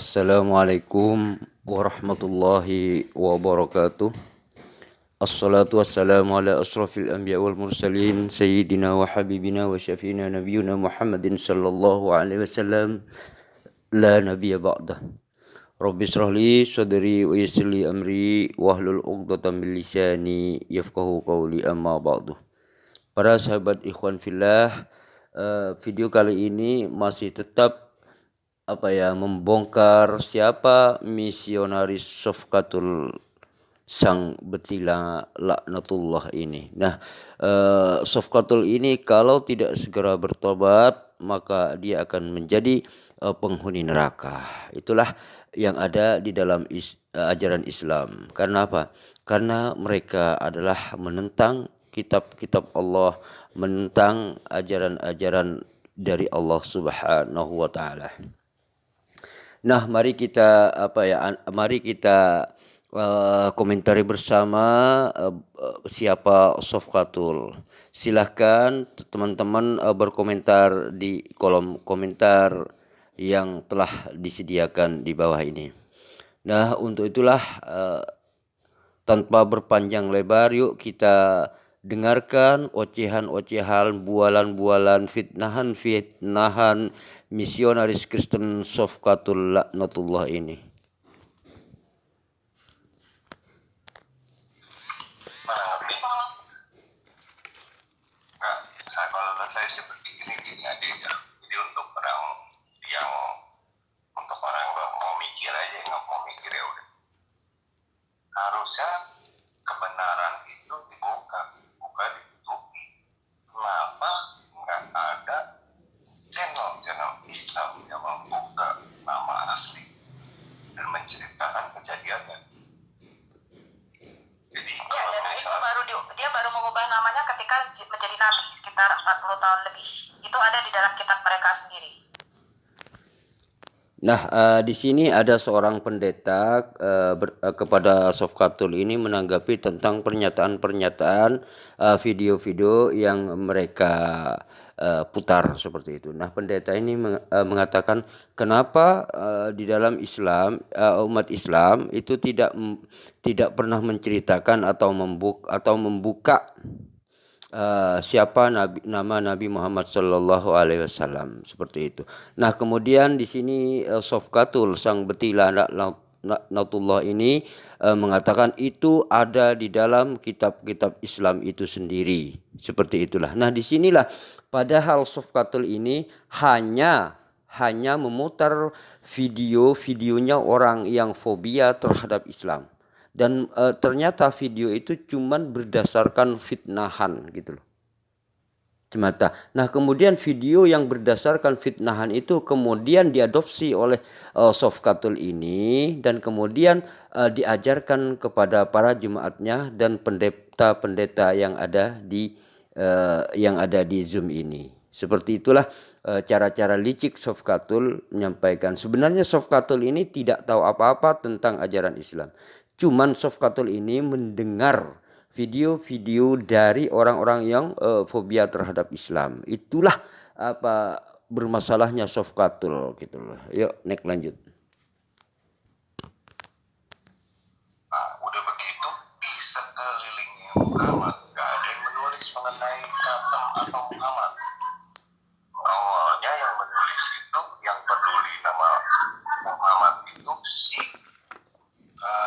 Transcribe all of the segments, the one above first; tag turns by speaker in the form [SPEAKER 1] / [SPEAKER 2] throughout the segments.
[SPEAKER 1] Assalamualaikum warahmatullahi wabarakatuh. Assalatu wassalamu ala asrafil anbiya wal mursalin sayyidina wa habibina wa syafiina nabiyuna Muhammadin sallallahu alaihi wasallam la nabiyya ba'dah. Rabbi israh li sadri wa yassir li amri wahlul 'uqdatam min lisani yafqahu qawli amma ba'du. Para sahabat ikhwan fillah, video kali ini masih tetap membongkar siapa misionaris Sofkatul sang betila laknatullah ini. Nah, Sofkatul ini kalau tidak segera bertobat maka dia akan menjadi penghuni neraka. Itulah yang ada di dalam ajaran Islam. Karena apa? Karena mereka adalah menentang kitab-kitab Allah, menentang ajaran-ajaran dari Allah Subhanahu wa taala. Nah, mari kita komentari bersama siapa Sofkatul. Silahkan teman-teman berkomentar di kolom komentar yang telah disediakan di bawah ini. Nah, untuk itulah tanpa berpanjang lebar, yuk kita dengarkan ocehan-ocehan, bualan-bualan, fitnahan misionaris Kristen Sofkatul laknatullah ini.
[SPEAKER 2] Saya seperti gini aja ya. Jadi untuk orang yang mau mikir aja, nggak mau mikir ya udah. Harusnya kebenaran itu dibongkar, bukan ditutupi. Kenapa nggak ada channel Islam yang membuka nama asli dan menceritakan kejadiannya? Jadi kalau
[SPEAKER 3] dia baru mengubah namanya ketika menjadi nabi sekitar 40 tahun lebih. Itu ada di dalam kitab mereka sendiri.
[SPEAKER 1] Nah, di sini ada seorang pendeta kepada Sofkatul ini menanggapi tentang pernyataan-pernyataan video-video yang mereka putar seperti itu. Nah, pendeta ini mengatakan kenapa di dalam Islam umat Islam itu tidak pernah menceritakan atau membuka siapa nama Nabi Muhammad Sallallahu Alaihi Wasallam seperti itu. Nah, kemudian di sini Sofkatul sang betila laknatullah ini mengatakan itu ada di dalam kitab-kitab Islam itu sendiri. Seperti itulah. Nah, disinilah padahal Sofkatul ini hanya memutar videonya orang yang fobia terhadap Islam. Dan ternyata video itu cuman berdasarkan fitnahan gitu loh. Semata. Nah, kemudian video yang berdasarkan fitnahan itu kemudian diadopsi oleh Sofkatul ini dan kemudian diajarkan kepada para jemaatnya dan pendeta-pendeta yang ada di Zoom ini. Seperti itulah cara-cara licik Sofkatul menyampaikan. Sebenarnya Sofkatul ini tidak tahu apa-apa tentang ajaran Islam. Cuman Sofkatul ini mendengar video-video dari orang-orang yang fobia terhadap Islam. Itulah bermasalahnya Sofkatul gitu loh. Yuk, next lanjut.
[SPEAKER 2] Nah, udah begitu bisa kelilingnya Muhammad. Gak ada yang menulis mengenai Katam atau Muhammad. Awalnya yang menulis itu, yang peduli nama Muhammad itu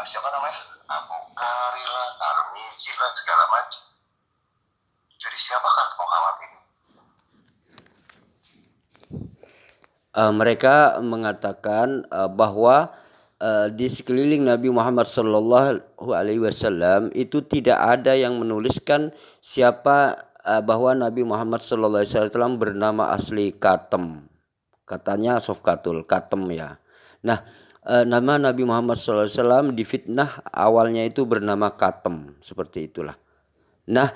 [SPEAKER 2] siapa namanya? Abu Karila, Tarmizi lah, segala macam. Jadi siapakah Muhammad ini?
[SPEAKER 1] Mereka mengatakan bahwa di sekeliling Nabi Muhammad Sallallahu Alaihi Wasallam itu tidak ada yang menuliskan siapa bahwa Nabi Muhammad Sallallahu Alaihi Wasallam bernama asli Katem. Katanya Sofkatul Katem ya. Nah, nama Nabi Muhammad SAW difitnah awalnya itu bernama Katem, seperti itulah. Nah,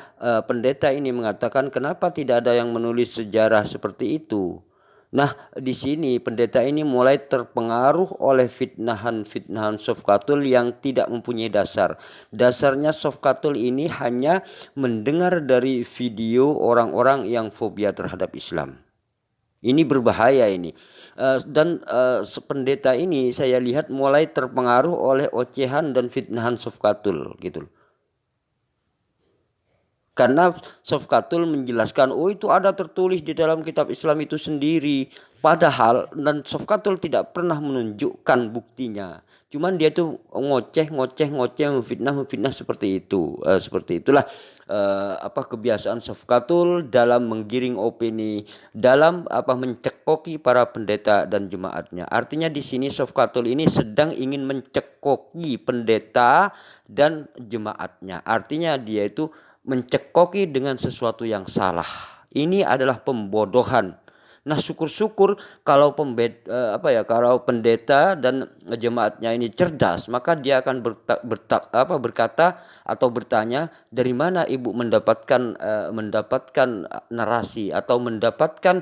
[SPEAKER 1] pendeta ini mengatakan kenapa tidak ada yang menulis sejarah seperti itu. Nah, di sini pendeta ini mulai terpengaruh oleh fitnahan Sofkatul yang tidak mempunyai dasar. Dasarnya Sofkatul ini hanya mendengar dari video orang-orang yang fobia terhadap Islam. Ini berbahaya ini. Dan pendeta ini saya lihat mulai terpengaruh oleh ocehan dan fitnahan Sofkatul gitu loh. Karena Sofkatul menjelaskan, oh itu ada tertulis di dalam kitab Islam itu sendiri. Padahal dan Sofkatul tidak pernah menunjukkan buktinya. Cuman dia tuh ngoceh, memfitnah seperti itu. Seperti itulah kebiasaan Sofkatul dalam menggiring opini, dalam mencekoki para pendeta dan jemaatnya. Artinya di sini Sofkatul ini sedang ingin mencekoki pendeta dan jemaatnya. Artinya dia itu mencekoki dengan sesuatu yang salah. Ini adalah pembodohan. Nah, syukur-syukur kalau kalau pendeta dan jemaatnya ini cerdas, maka dia akan berkata atau bertanya, dari mana ibu mendapatkan narasi atau mendapatkan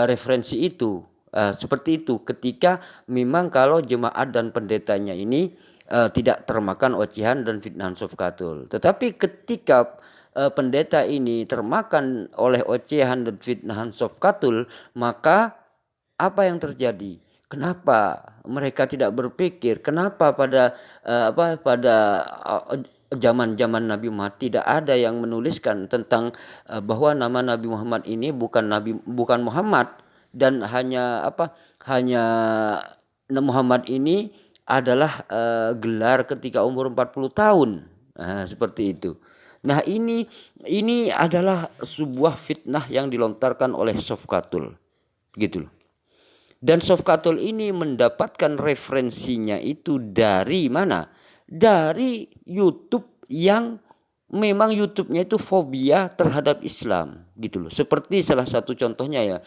[SPEAKER 1] referensi itu. Seperti itu ketika memang kalau jemaat dan pendetanya ini tidak termakan ocehan dan fitnahan Sofkatul. Tetapi ketika pendeta ini termakan oleh ocehan dan fitnahan Sofkatul, maka apa yang terjadi? Kenapa mereka tidak berpikir? Kenapa pada zaman-zaman Nabi Muhammad tidak ada yang menuliskan tentang bahwa nama Nabi Muhammad ini bukan Muhammad, dan hanya Muhammad ini adalah gelar ketika umur 40 tahun. Nah, seperti itu. Nah, ini adalah sebuah fitnah yang dilontarkan oleh Sofkatul. Gitu loh. Dan Sofkatul ini mendapatkan referensinya itu dari mana? Dari YouTube yang memang YouTube-nya itu fobia terhadap Islam, gitu loh. Seperti salah satu contohnya ya,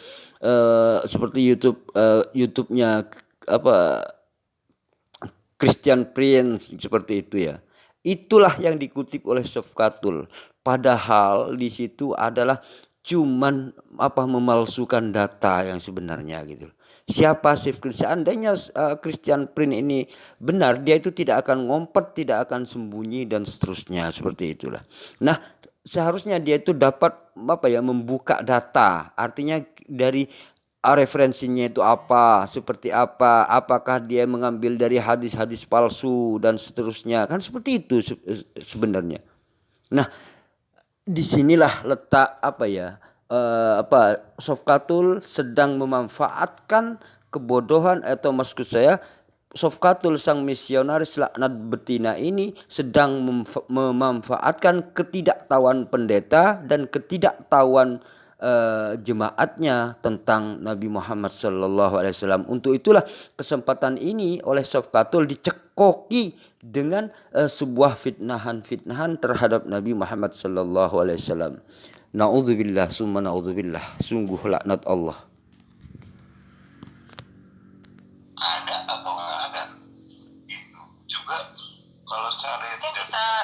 [SPEAKER 1] seperti YouTube-nya Christian Prince seperti itu ya. Itulah yang dikutip oleh Sofkatul. Padahal di situ adalah cuman memalsukan data yang sebenarnya gitu. Siapa seandainya Christian Prince ini benar, dia itu tidak akan ngompet, tidak akan sembunyi dan seterusnya, seperti itulah. Nah, seharusnya dia itu dapat membuka data, artinya dari referensinya itu apa, seperti apa, apakah dia mengambil dari hadis-hadis palsu dan seterusnya, kan seperti itu sebenarnya. Nah, disinilah letak Sofkatul sedang memanfaatkan kebodohan, atau maksud saya Sofkatul sang misionaris laknat betina ini sedang memanfaatkan ketidaktahuan pendeta dan ketidaktahuan jemaatnya tentang Nabi Muhammad SAW. Untuk itulah kesempatan ini oleh Sofkatul dicekoki dengan sebuah fitnahan terhadap Nabi Muhammad SAW. Naudzubillah summa naudzubillah. Sungguh laknat Allah.
[SPEAKER 2] Ada atau nggak ada? Itu juga kalau seandainya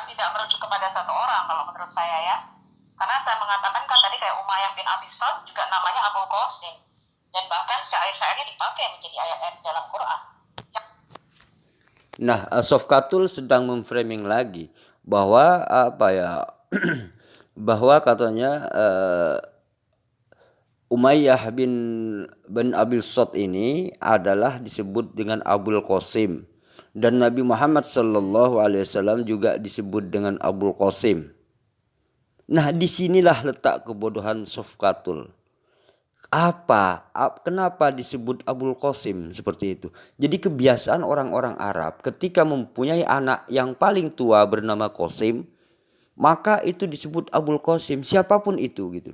[SPEAKER 3] tidak merujuk kepada satu orang kalau menurut saya ya. Karena saya mengatakan kan tadi kayak Umayyah bin Abi Salt juga namanya Abu Qasim. Dan bahkan syair-syairnya dipakai menjadi ayat-ayat di dalam Quran.
[SPEAKER 1] Nah, Sofkatul sedang memframing lagi bahwa bahwa katanya Umayyah bin Abi Salt ini adalah disebut dengan Abul Qasim, dan Nabi Muhammad SAW juga disebut dengan Abul Qasim. Nah, disinilah letak kebodohan Sofkatul. Kenapa disebut Abul Qasim seperti itu? Jadi kebiasaan orang-orang Arab ketika mempunyai anak yang paling tua bernama Qasim, maka itu disebut Abul Qasim, siapapun itu gitu.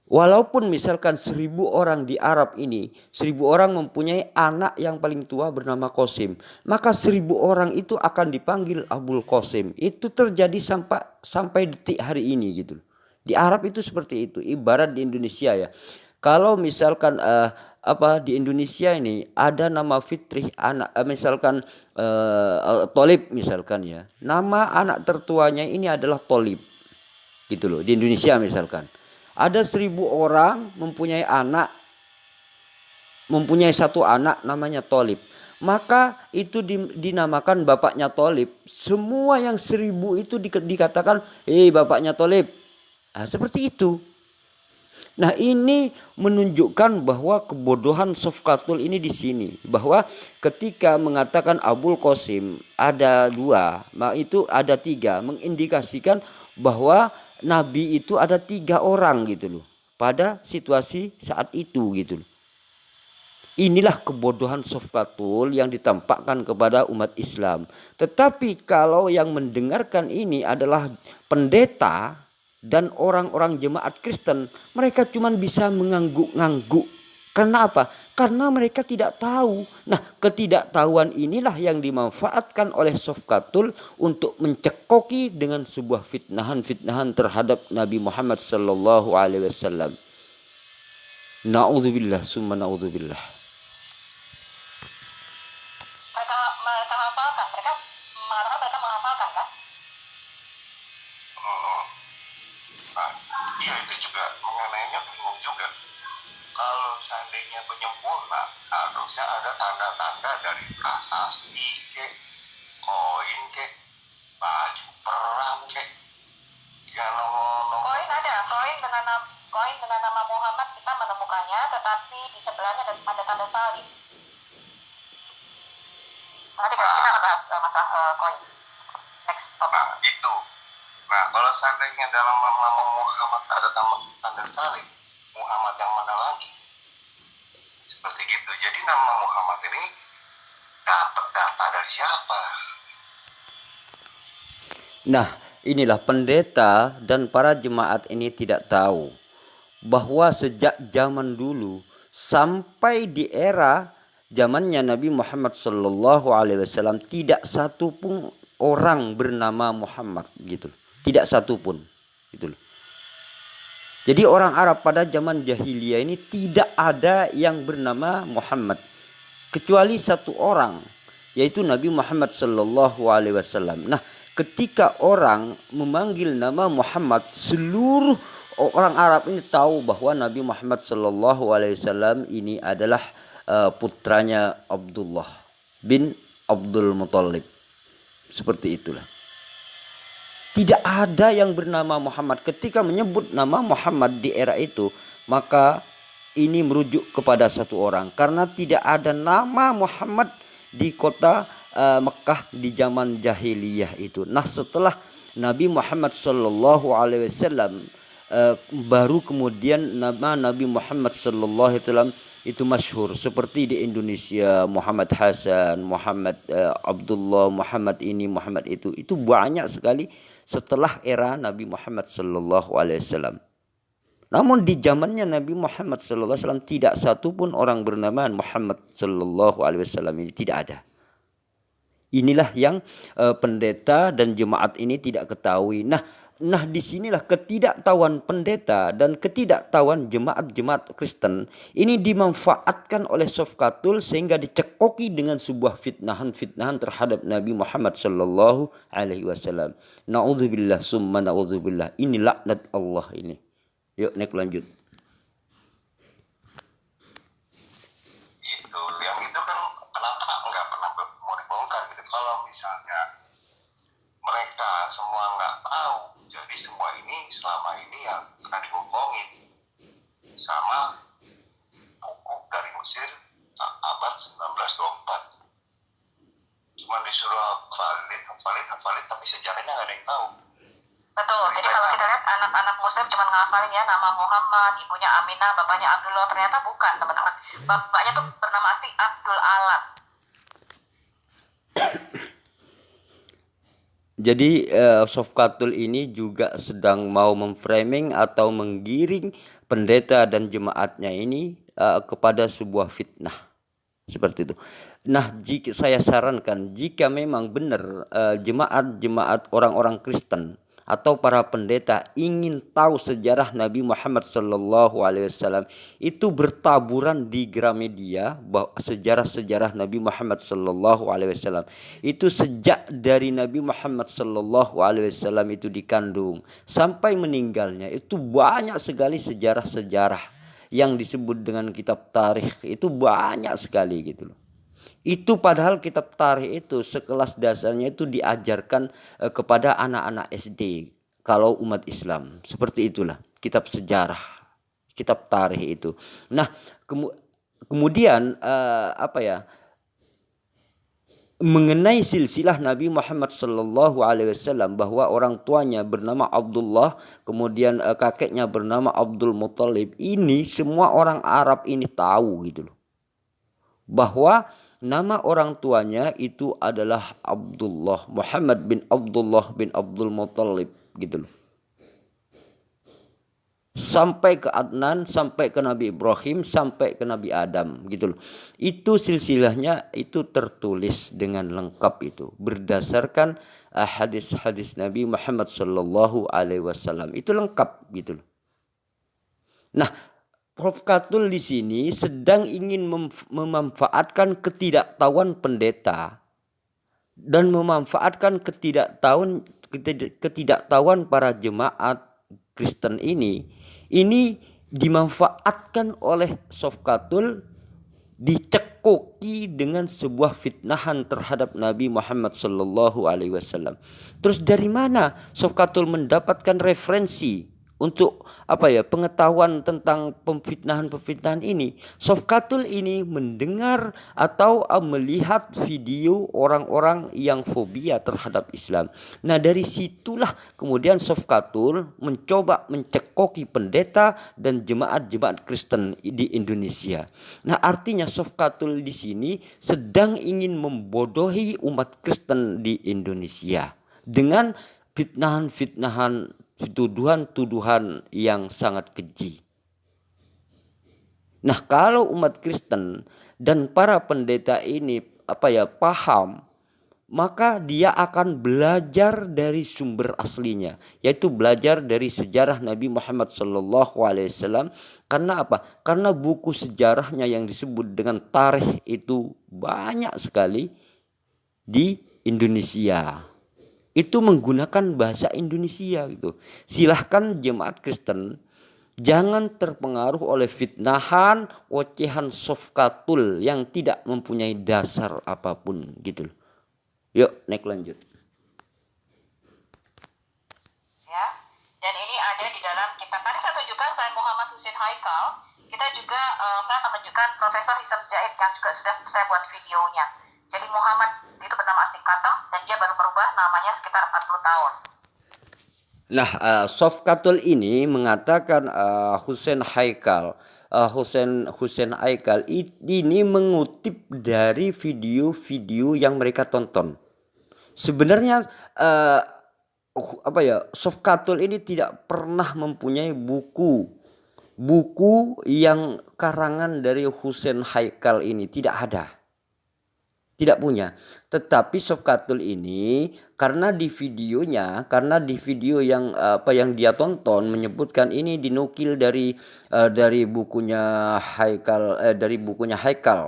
[SPEAKER 1] Walaupun misalkan 1000 orang di Arab ini, 1000 orang mempunyai anak yang paling tua bernama Qasim, maka 1000 orang itu akan dipanggil Abul Qasim. Itu terjadi sampai detik hari ini gitu. Di Arab itu seperti itu. Ibarat di Indonesia ya. Kalau misalkan di Indonesia ini ada nama Fitri anak, misalkan Tolib misalkan ya. Nama anak tertuanya ini adalah Tolib. Gitu loh, di Indonesia misalkan. Ada 1000 orang mempunyai satu anak namanya Tolib. Maka itu dinamakan bapaknya Tolib. Semua yang 1000 itu dikatakan, bapaknya Tolib. Nah, seperti itu. Nah, ini menunjukkan bahwa kebodohan Sofkatul ini di sini, bahwa ketika mengatakan Abul Qasim ada dua, itu ada tiga, mengindikasikan bahwa Nabi itu ada 3 orang gitu loh pada situasi saat itu gitu loh. Inilah kebodohan Sofkatul yang ditampakkan kepada umat Islam. Tetapi kalau yang mendengarkan ini adalah pendeta dan orang-orang jemaat Kristen, mereka cuma bisa mengangguk-ngangguk. Karena apa? Karena mereka tidak tahu. Nah, ketidaktahuan inilah yang dimanfaatkan oleh Sofkatul untuk mencekoki dengan sebuah fitnahan-fitnahan terhadap Nabi Muhammad sallallahu alaihi wasallam. Na'udzubillah summa na'udzubillah.
[SPEAKER 3] Mereka hafalkan, mereka mengatakan mereka menghafalkan kan?
[SPEAKER 2] Nah, iya itu juga mengenainya bingung juga. Kalau seandainya penyempurna, harusnya ada tanda-tanda dari prasasti kek, koin kek, baju perang kek, yang
[SPEAKER 3] Koin ada, koin dengan nama Muhammad kita menemukannya, tetapi di sebelahnya ada tanda-tanda salib. Nanti kita akan bahas masalah koin. Next topic.
[SPEAKER 2] Nah itu. Nah kalau seandainya dalam nama Muhammad ada tanda salib, Muhammad yang mana lagi? Seperti gitu. Jadi nama Muhammad ini dapat data dari siapa?
[SPEAKER 1] Nah, inilah pendeta dan para jemaat ini tidak tahu bahwa sejak zaman dulu sampai di era zamannya Nabi Muhammad sallallahu alaihi wasallam tidak satu pun orang bernama Muhammad gitu. Tidak satu pun gitu loh. Jadi orang Arab pada zaman jahiliyah ini tidak ada yang bernama Muhammad kecuali satu orang, yaitu Nabi Muhammad sallallahu alaihi wasallam. Nah, ketika orang memanggil nama Muhammad, seluruh orang Arab ini tahu bahwa Nabi Muhammad sallallahu alaihi wasallam ini adalah putranya Abdullah bin Abdul Muthalib. Seperti itulah. Tidak ada yang bernama Muhammad. Ketika menyebut nama Muhammad di era itu, maka ini merujuk kepada satu orang. Karena tidak ada nama Muhammad di kota Mekah di zaman jahiliyah itu. Nah, setelah Nabi Muhammad sallallahu alaihi wasallam baru kemudian nama Nabi Muhammad sallallahu alaihi wasallam itu masyhur, seperti di Indonesia Muhammad Hasan, Muhammad Abdullah, Muhammad ini, Muhammad itu banyak sekali setelah era Nabi Muhammad sallallahu alaihi wasallam. Namun di zamannya Nabi Muhammad sallallahu alaihi wasallam tidak satu pun orang bernama Muhammad sallallahu alaihi wasallam ini, tidak ada. Inilah yang pendeta dan jemaat ini tidak ketahui. Nah disinilah ketidaktahuan pendeta dan ketidaktahuan jemaat-jemaat Kristen ini dimanfaatkan oleh Sofkatul sehingga dicekoki dengan sebuah fitnahan-fitnahan terhadap Nabi Muhammad sallallahu alaihi wasallam. Na'udzubillah summa na'udzubillah. Ini laknat Allah ini. Yuk naik lanjut.
[SPEAKER 2] Itu yang itu kan kenapa nggak pernah mau dibongkar gitu? Kalau misalnya mereka semua nggak tahu, jadi semua ini selama ini yang pernah dibohongin sama buku dari Mesir abad 1924. Cuman disuruh hafalin, tapi sejarahnya nggak ada yang tahu.
[SPEAKER 3] Betul, jadi kalau kita lihat anak-anak muslim cuma ngafalin ya nama Muhammad, ibunya Aminah, bapaknya Abdullah, ternyata bukan teman-teman. Bapaknya tuh bernama asli Abdul Alat.
[SPEAKER 1] Jadi Sofkatul ini juga sedang mau memframing atau menggiring pendeta dan jemaatnya ini kepada sebuah fitnah. Seperti itu. Nah, jika saya sarankan jika memang benar jemaat-jemaat orang-orang Kristen atau para pendeta ingin tahu sejarah Nabi Muhammad sallallahu alaihi wasallam, itu bertaburan di Gramedia sejarah-sejarah Nabi Muhammad sallallahu alaihi wasallam. Itu sejak dari Nabi Muhammad sallallahu alaihi wasallam itu dikandung sampai meninggalnya, itu banyak sekali sejarah-sejarah yang disebut dengan kitab tarikh, itu banyak sekali gitu loh. Itu padahal kitab tarikh itu sekelas dasarnya itu diajarkan kepada anak-anak SD kalau umat Islam. Seperti itulah kitab sejarah. kitab tarikh itu. Nah, kemudian mengenai silsilah Nabi Muhammad sallallahu alaihi wasallam, bahwa orang tuanya bernama Abdullah, kemudian kakeknya bernama Abdul Muthalib, ini semua orang Arab ini tahu gitu loh, bahwa nama orang tuanya itu adalah Abdullah, Muhammad bin Abdullah bin Abdul Muthalib gitu loh. Sampai ke Adnan, sampai ke Nabi Ibrahim, sampai ke Nabi Adam gitu loh. Itu silsilahnya itu tertulis dengan lengkap itu berdasarkan hadis-hadis Nabi Muhammad sallallahu alaihi wasallam. Itu lengkap gitu loh. Nah, Prof Katul di sini sedang ingin memanfaatkan ketidaktahuan pendeta dan memanfaatkan ketidaktahuan para jemaat Kristen ini dimanfaatkan oleh Sofkatul, dicekoki dengan sebuah fitnahan terhadap Nabi Muhammad sallallahu alaihi wasallam. Terus dari mana Sofkatul mendapatkan referensi untuk pengetahuan tentang pemfitnahan ini? Sofkatul ini mendengar atau melihat video orang-orang yang fobia terhadap Islam. Nah, dari situlah kemudian Sofkatul mencoba mencekoki pendeta dan jemaat-jemaat Kristen di Indonesia. Nah, artinya Sofkatul di sini sedang ingin membodohi umat Kristen di Indonesia dengan fitnahan-fitnahan, tuduhan-tuduhan yang sangat keji. Nah, kalau umat Kristen dan para pendeta ini paham, maka dia akan belajar dari sumber aslinya, yaitu belajar dari sejarah Nabi Muhammad SAW. Karena apa? Karena buku sejarahnya yang disebut dengan tarikh itu banyak sekali di Indonesia. Itu menggunakan bahasa Indonesia gitu. Silahkan jemaat Kristen jangan terpengaruh oleh fitnahan, ocehan Sofkatul yang tidak mempunyai dasar apapun gitu. Yuk, naik lanjut.
[SPEAKER 3] Ya, dan ini ada di dalam kitab. Tadi saya tunjukkan selain Muhammad Husain Haikal, kita juga saya akan menunjukkan Profesor Hisam Zaid yang juga sudah saya buat videonya. Jadi Muhammad itu bernama asing Katam dan dia baru merubah namanya sekitar 40 tahun.
[SPEAKER 1] Nah, Sofkatul ini mengatakan Husain Haikal ini mengutip dari video-video yang mereka tonton. Sebenarnya Sofkatul ini tidak pernah mempunyai buku yang karangan dari Husain Haikal ini, tidak ada. Tidak punya. Tetapi Sofkatul ini karena di video yang yang dia tonton menyebutkan ini dinukil dari bukunya Haikal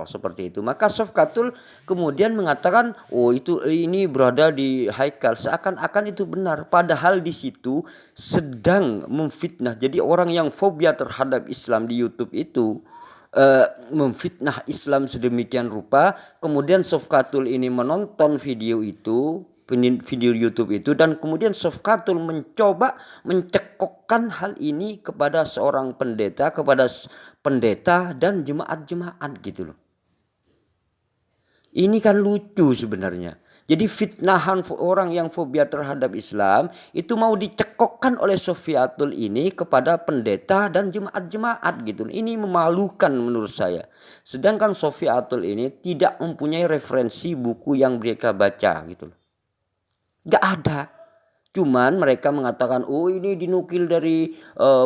[SPEAKER 1] seperti itu. Maka Sofkatul kemudian mengatakan, oh ini berada di Haikal, seakan-akan itu benar, padahal di situ sedang memfitnah. Jadi orang yang fobia terhadap Islam di YouTube itu memfitnah Islam sedemikian rupa. Kemudian Sofkatul ini menonton video YouTube itu, dan kemudian Sofkatul mencoba mencekokkan hal ini kepada seorang pendeta, dan jemaat-jemaat gitu loh. Ini kan lucu sebenarnya. Jadi fitnahan orang yang fobia terhadap Islam itu mau dicekokkan oleh Sofkatul ini kepada pendeta dan jemaat-jemaat gitu. Ini memalukan menurut saya. Sedangkan Sofkatul ini tidak mempunyai referensi buku yang mereka baca gitu. Gak ada. Cuman mereka mengatakan, oh ini dinukil dari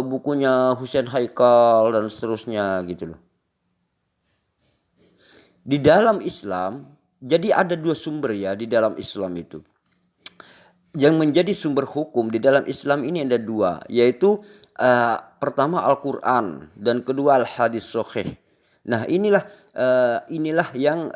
[SPEAKER 1] bukunya Husain Haikal dan seterusnya gitu loh. Di dalam Islam, jadi ada dua sumber ya di dalam Islam itu. Yang menjadi sumber hukum di dalam Islam ini ada dua, yaitu pertama Al-Quran dan kedua Al-Hadis Sahih. Nah, inilah yang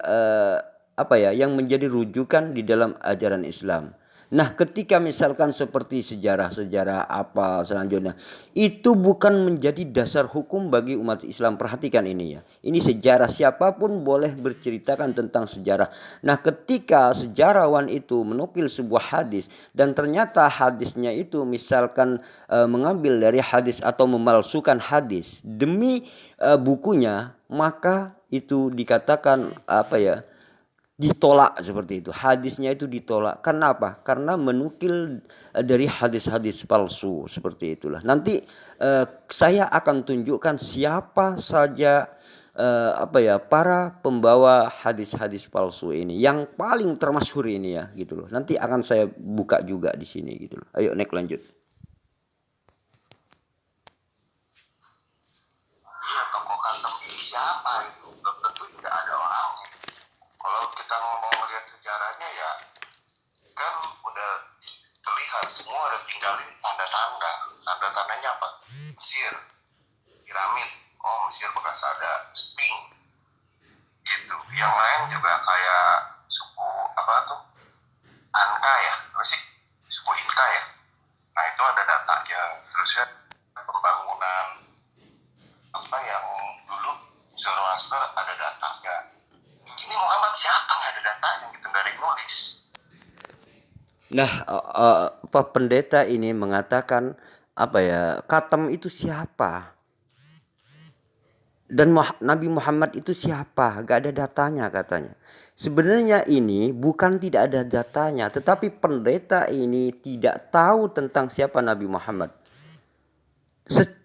[SPEAKER 1] yang menjadi rujukan di dalam ajaran Islam. Nah, ketika misalkan seperti sejarah-sejarah apa selanjutnya, itu bukan menjadi dasar hukum bagi umat Islam. Perhatikan ini ya. Ini sejarah, siapapun boleh berceritakan tentang sejarah. Nah, ketika sejarawan itu menukil sebuah hadis dan ternyata hadisnya itu misalkan mengambil dari hadis atau memalsukan hadis demi bukunya, maka itu dikatakan apa ya? Ditolak seperti itu. Hadisnya itu ditolak. Kenapa? Karena menukil dari hadis-hadis palsu seperti itulah. Nanti saya akan tunjukkan siapa saja apa ya para pembawa hadis-hadis palsu ini yang paling termasyhur ini ya gitu loh. Nanti akan saya buka juga di sini gitu loh. Ayo next lanjut.
[SPEAKER 2] Iya, tokoh kantong ini siapa itu? Belum tentu juga ada orangnya. Kalau kita mau melihat sejarahnya ya, kan udah terlihat semua udah tinggalin tanda-tanda. Tanda-tandanya apa? Mesir, piramid. Oh, Mesir bekas ada Sphinx gitu. Yang lain juga kayak suku apa tuh? Anka ya, apa sih? Suku Inka ya. Nah itu ada datanya. Terusnya pembangunan apa yang dulu Zoroaster ada datanya. Ini Muhammad siapa nggak ada datanya gitu, nggak ada yang nulis.
[SPEAKER 1] Nah, Pak pendeta ini mengatakan apa ya? Khatam itu siapa? Dan Nabi Muhammad itu siapa? Gak ada datanya katanya. Sebenarnya ini bukan tidak ada datanya, tetapi pendeta ini tidak tahu tentang siapa Nabi Muhammad.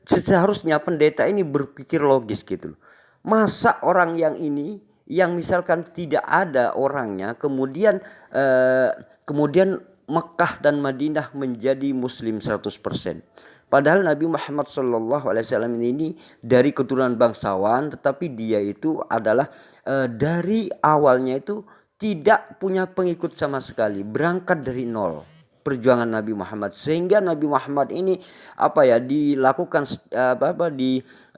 [SPEAKER 1] Seharusnya pendeta ini berpikir logis gitu loh. Masa orang yang ini yang misalkan tidak ada orangnya kemudian kemudian Mekah dan Madinah menjadi muslim 100%. Padahal Nabi Muhammad SAW ini dari keturunan bangsawan, tetapi dia itu adalah dari awalnya itu tidak punya pengikut sama sekali, berangkat dari nol perjuangan Nabi Muhammad, sehingga Nabi Muhammad ini apa ya dilakukan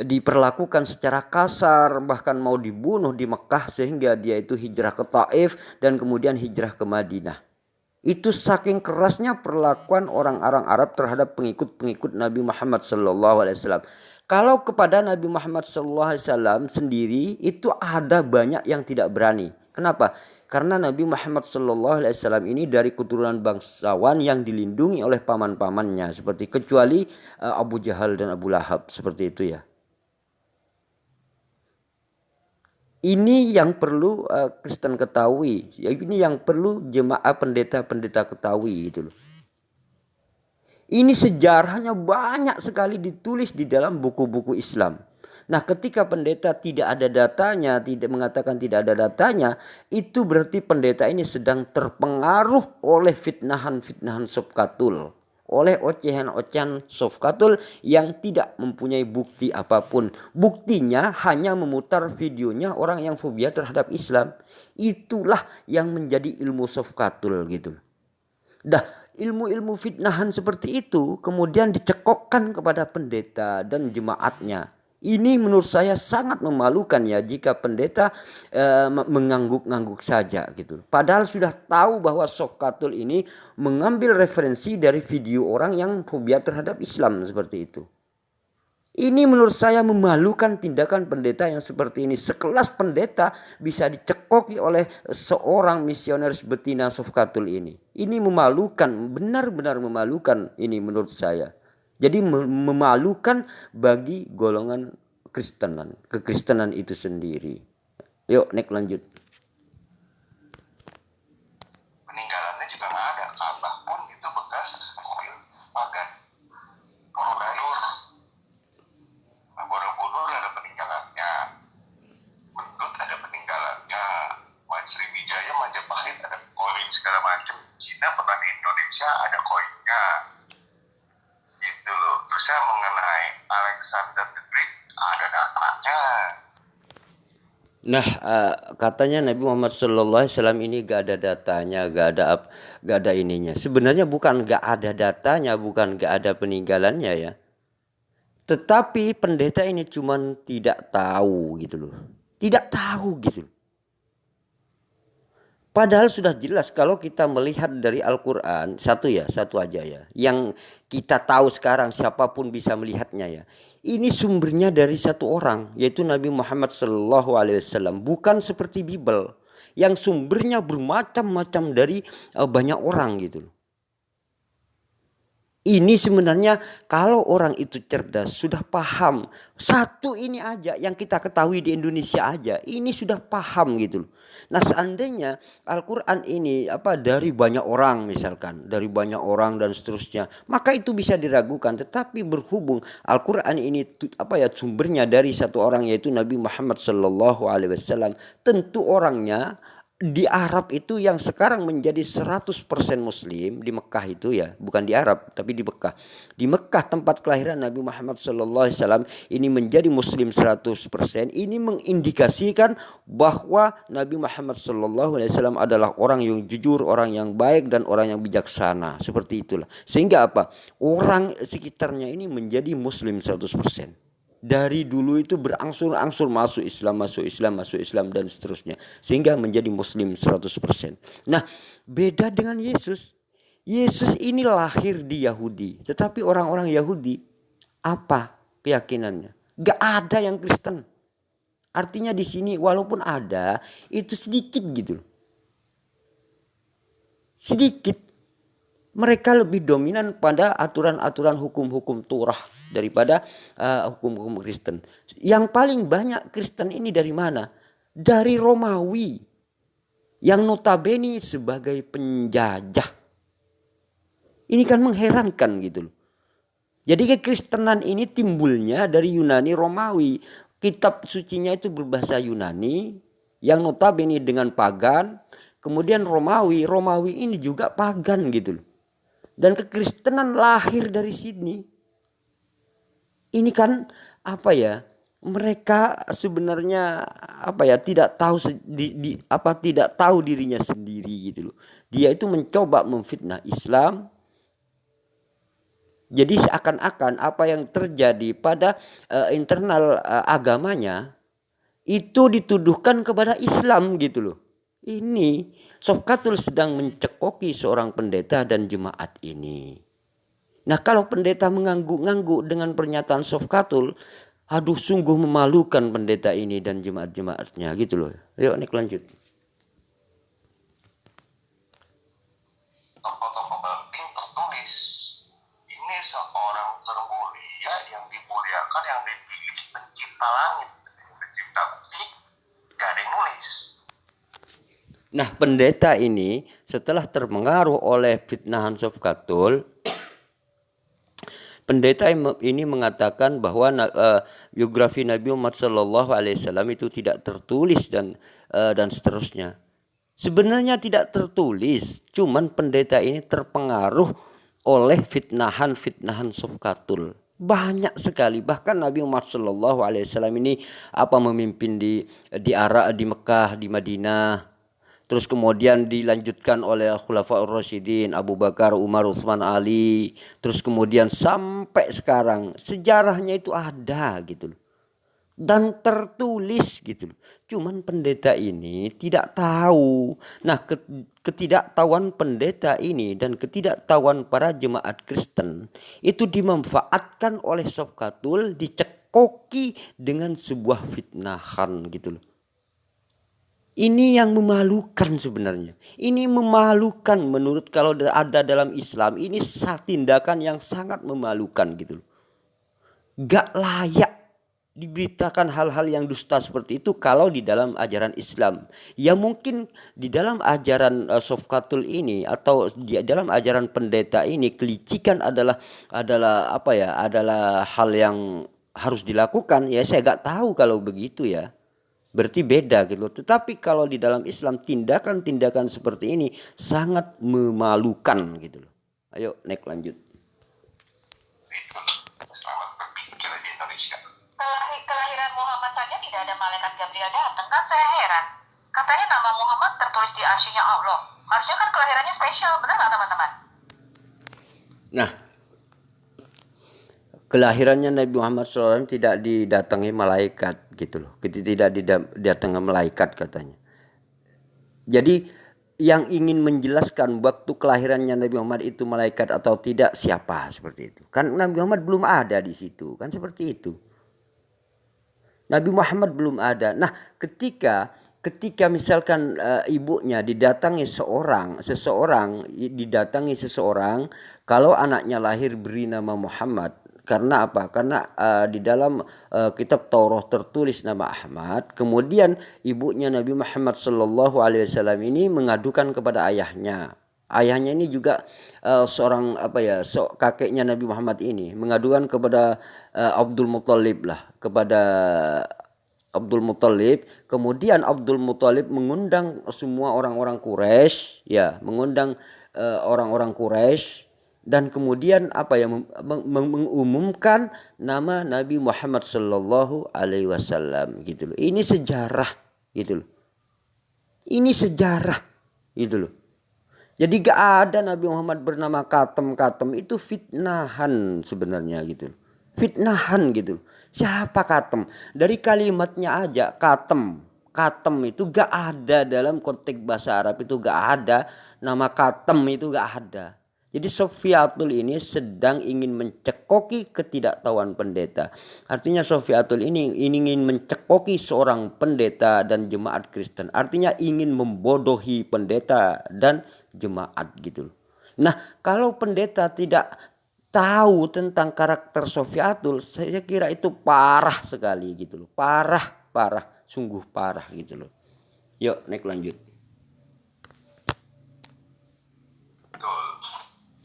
[SPEAKER 1] diperlakukan secara kasar, bahkan mau dibunuh di Mekah, sehingga dia itu hijrah ke Taif dan kemudian hijrah ke Madinah. Itu saking kerasnya perlakuan orang-orang Arab terhadap pengikut-pengikut Nabi Muhammad SAW. Kalau kepada Nabi Muhammad SAW sendiri itu ada banyak yang tidak berani. Kenapa? Karena Nabi Muhammad SAW ini dari keturunan bangsawan yang dilindungi oleh paman-pamannya, seperti kecuali Abu Jahal dan Abu Lahab seperti itu ya. Ini yang perlu Kristen ketahui. Ini yang perlu jemaah pendeta-pendeta ketahui gitu loh. Ini sejarahnya banyak sekali ditulis di dalam buku-buku Islam. Nah, ketika pendeta tidak ada datanya, tidak mengatakan tidak ada datanya, itu berarti pendeta ini sedang terpengaruh oleh fitnahan-fitnahan Sofkatul, oleh ocehan-ocehan Sofkatul yang tidak mempunyai bukti apapun. Buktinya hanya memutar videonya orang yang fobia terhadap Islam. Itulah yang menjadi ilmu Sofkatul gitu. Dah, ilmu-ilmu fitnahan seperti itu kemudian dicekokkan kepada pendeta dan jemaatnya. Ini menurut saya sangat memalukan ya jika pendeta mengangguk-ngangguk saja gitu. Padahal sudah tahu bahwa Sofkatul ini mengambil referensi dari video orang yang fobia terhadap Islam seperti itu. Ini menurut saya memalukan tindakan pendeta yang seperti ini. Sekelas pendeta bisa dicekoki oleh seorang misionaris betina Sofkatul ini. Ini memalukan, benar-benar memalukan ini menurut saya. Jadi memalukan bagi golongan Kristenan, kekristenan itu sendiri. Yuk, next lanjut.
[SPEAKER 2] Peninggalannya juga nggak ada. Ka'bah pun itu bekas kuil pagan. Borobudur. Nah, Borobudur ada peninggalannya. Mendut ada peninggalannya. Sriwijaya, Majapahit ada koin segala macam. Cina pernah di Indonesia ada koinnya. Gitu loh. Terusnya mengenai Alexander the Great ada datanya.
[SPEAKER 1] Nah, katanya Nabi Muhammad SAW ini gak ada datanya, gak ada ininya. Sebenarnya bukan gak ada datanya, bukan gak ada peninggalannya ya. Tetapi pendeta ini cuman tidak tahu gitu loh. Tidak tahu gitu. Padahal sudah jelas kalau kita melihat dari Al-Quran, satu aja ya, yang kita tahu sekarang siapapun bisa melihatnya ya. Ini sumbernya dari satu orang, yaitu Nabi Muhammad SAW, bukan seperti Bible yang sumbernya bermacam-macam dari banyak orang gitu. Ini sebenarnya kalau orang itu cerdas, sudah paham. Satu ini aja yang kita ketahui di Indonesia aja, ini sudah paham gitu loh. Nah, seandainya Al-Qur'an ini dari banyak orang misalkan, dari banyak orang dan seterusnya, maka itu bisa diragukan. Tetapi berhubung Al-Qur'an ini sumbernya dari satu orang, yaitu Nabi Muhammad SAW, tentu orangnya di Arab itu yang sekarang menjadi 100% Muslim di Mekah itu ya, bukan di Arab tapi di Mekah. Di Mekah tempat kelahiran Nabi Muhammad SAW ini menjadi Muslim 100%. Ini mengindikasikan bahwa Nabi Muhammad SAW adalah orang yang jujur, orang yang baik dan orang yang bijaksana. Seperti itulah. Sehingga orang sekitarnya ini menjadi Muslim 100%. Dari dulu itu berangsur-angsur masuk Islam dan seterusnya, sehingga menjadi Muslim 100%. Nah, beda dengan Yesus. Yesus ini lahir di Yahudi, tetapi orang-orang Yahudi apa keyakinannya? Gak ada yang Kristen. Artinya di sini walaupun ada, itu sedikit gitu. Sedikit. Mereka lebih dominan pada aturan-aturan hukum-hukum Torah daripada hukum-hukum Kristen. Yang paling banyak Kristen ini dari mana? Dari Romawi. Yang notabene sebagai penjajah. Ini kan mengherankan gitu loh. Jadi kekristenan ini timbulnya dari Yunani Romawi. Kitab sucinya itu berbahasa Yunani. Yang notabene dengan pagan. Kemudian Romawi ini juga pagan gitu loh. Dan kekristenan lahir dari sini. Ini kan mereka sebenarnya tidak tahu tidak tahu dirinya sendiri gitu loh. Dia itu mencoba memfitnah Islam. Jadi seakan-akan apa yang terjadi pada internal agamanya itu dituduhkan kepada Islam gitu loh. Ini Sofkatul sedang mencekoki seorang pendeta dan jemaat ini. Nah, kalau pendeta mengangguk-ngangguk dengan pernyataan Sofkatul, aduh sungguh memalukan pendeta ini dan jemaat-jemaatnya gitu loh. Yuk Nek lanjut.
[SPEAKER 2] Tokoh-tokoh penting tertulis. Ini seorang termulia yang dimuliakan, yang dipilih pencipta langit, pencipta bumi, gak ada yang nulis.
[SPEAKER 1] Nah, pendeta ini setelah terpengaruh oleh fitnahan Sofkatul, pendeta ini mengatakan bahwa biografi Nabi Muhammad SAW itu tidak tertulis dan seterusnya. Sebenarnya tidak tertulis, cuman pendeta ini terpengaruh oleh fitnahan Sofkatul. Banyak sekali, bahkan Nabi Muhammad SAW ini memimpin di Mekah, di Madinah. Terus kemudian dilanjutkan oleh Khulafaur Rasyidin, Abu Bakar, Umar, Utsman, Ali. Terus kemudian sampai sekarang sejarahnya itu ada gitu loh. Dan tertulis gitu loh. Cuman pendeta ini tidak tahu. Nah, ketidaktahuan pendeta ini dan ketidaktahuan para jemaat Kristen itu dimanfaatkan oleh Sofkatul, dicekoki dengan sebuah fitnahan gitu loh. Ini yang memalukan sebenarnya. Ini memalukan menurut kalau ada dalam Islam. Ini tindakan yang sangat memalukan gitu. Gak layak diberitakan hal-hal yang dusta seperti itu kalau di dalam ajaran Islam. Ya mungkin di dalam ajaran Sofkatul ini atau di dalam ajaran pendeta ini kelicikan adalah hal yang harus dilakukan. Ya saya gak tahu kalau begitu ya. Berarti beda gitu. Tetapi kalau di dalam Islam tindakan-tindakan seperti ini sangat memalukan gitu loh. Ayo Nek lanjut.
[SPEAKER 2] Selamat berpikir di Indonesia.
[SPEAKER 3] Kelahiran Muhammad saja tidak ada malaikat Gabriel datang, kan saya heran. Katanya nama Muhammad tertulis di arsy-Nya Allah. Harusnya kan kelahirannya spesial, benar nggak teman-teman? Nah,
[SPEAKER 1] kelahirannya Nabi Muhammad SAW tidak didatangi malaikat gitu loh. Tidak didatangi malaikat katanya. Jadi yang ingin menjelaskan waktu kelahirannya Nabi Muhammad itu malaikat atau tidak siapa, seperti itu. Kan Nabi Muhammad belum ada di situ, kan seperti itu. Nabi Muhammad belum ada. Nah, ketika misalkan ibunya didatangi seseorang, kalau anaknya lahir beri nama Muhammad. Karena apa? Karena di dalam kitab Taurat tertulis nama Ahmad. Kemudian ibunya Nabi Muhammad Shallallahu Alaihi Wasallam ini mengadukan kepada ayahnya. Ayahnya ini juga seorang kakeknya Nabi Muhammad ini mengadukan kepada Abdul Muthalib lah, kepada Abdul Muthalib. Kemudian Abdul Muthalib mengundang semua orang-orang Quraisy, ya, mengundang orang-orang Quraisy, dan kemudian mengumumkan nama Nabi Muhammad Sallallahu Alaihi Wasallam, gitu loh. Ini sejarah, gitu loh. Ini sejarah, gitu loh. Jadi gak ada Nabi Muhammad bernama Katem. Itu fitnahan sebenarnya, gitu loh. Fitnahan, gitu loh. Siapa Katem? Dari kalimatnya aja Katem. Katem itu gak ada dalam konteks bahasa Arab, itu gak ada. Nama Katem itu gak ada. Jadi Sofiatul ini sedang ingin mencekoki ketidaktahuan pendeta. Artinya Sofiatul ini ingin mencekoki seorang pendeta dan jemaat Kristen. Artinya ingin membodohi pendeta dan jemaat, gitu loh. Nah, kalau pendeta tidak tahu tentang karakter Sofiatul, saya kira itu parah sekali, gitu loh. Parah, sungguh parah, gitu loh. Yuk, naik lanjut.
[SPEAKER 2] Betul.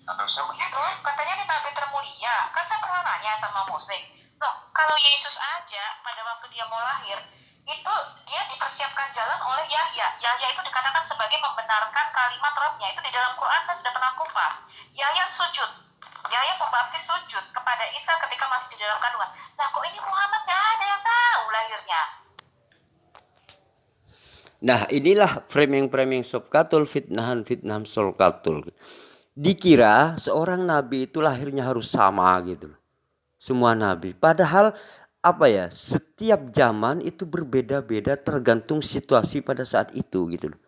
[SPEAKER 2] Harusnya begitu.
[SPEAKER 3] Katanya ini nabi termulia. Kan saya pernah nanya sama Muslim, loh, kalau Yesus aja pada waktu dia mau lahir itu dia dipersiapkan jalan oleh Yahya. Yahya itu dikatakan sebagai membenarkan kalimat Rabbnya. Itu di dalam Quran saya sudah pernah kupas. Yahya sujud, Yahya pembaptis sujud kepada Isa ketika masih di dalam kandungan. Nah, kok ini Muhammad gak ada yang tahu lahirnya?
[SPEAKER 1] Nah, inilah framing Sofiatul, fitnahan Sofiatul. Dikira seorang nabi itu lahirnya harus sama, gitu loh. Semua nabi. Padahal setiap zaman itu berbeda-beda tergantung situasi pada saat itu, gitu loh.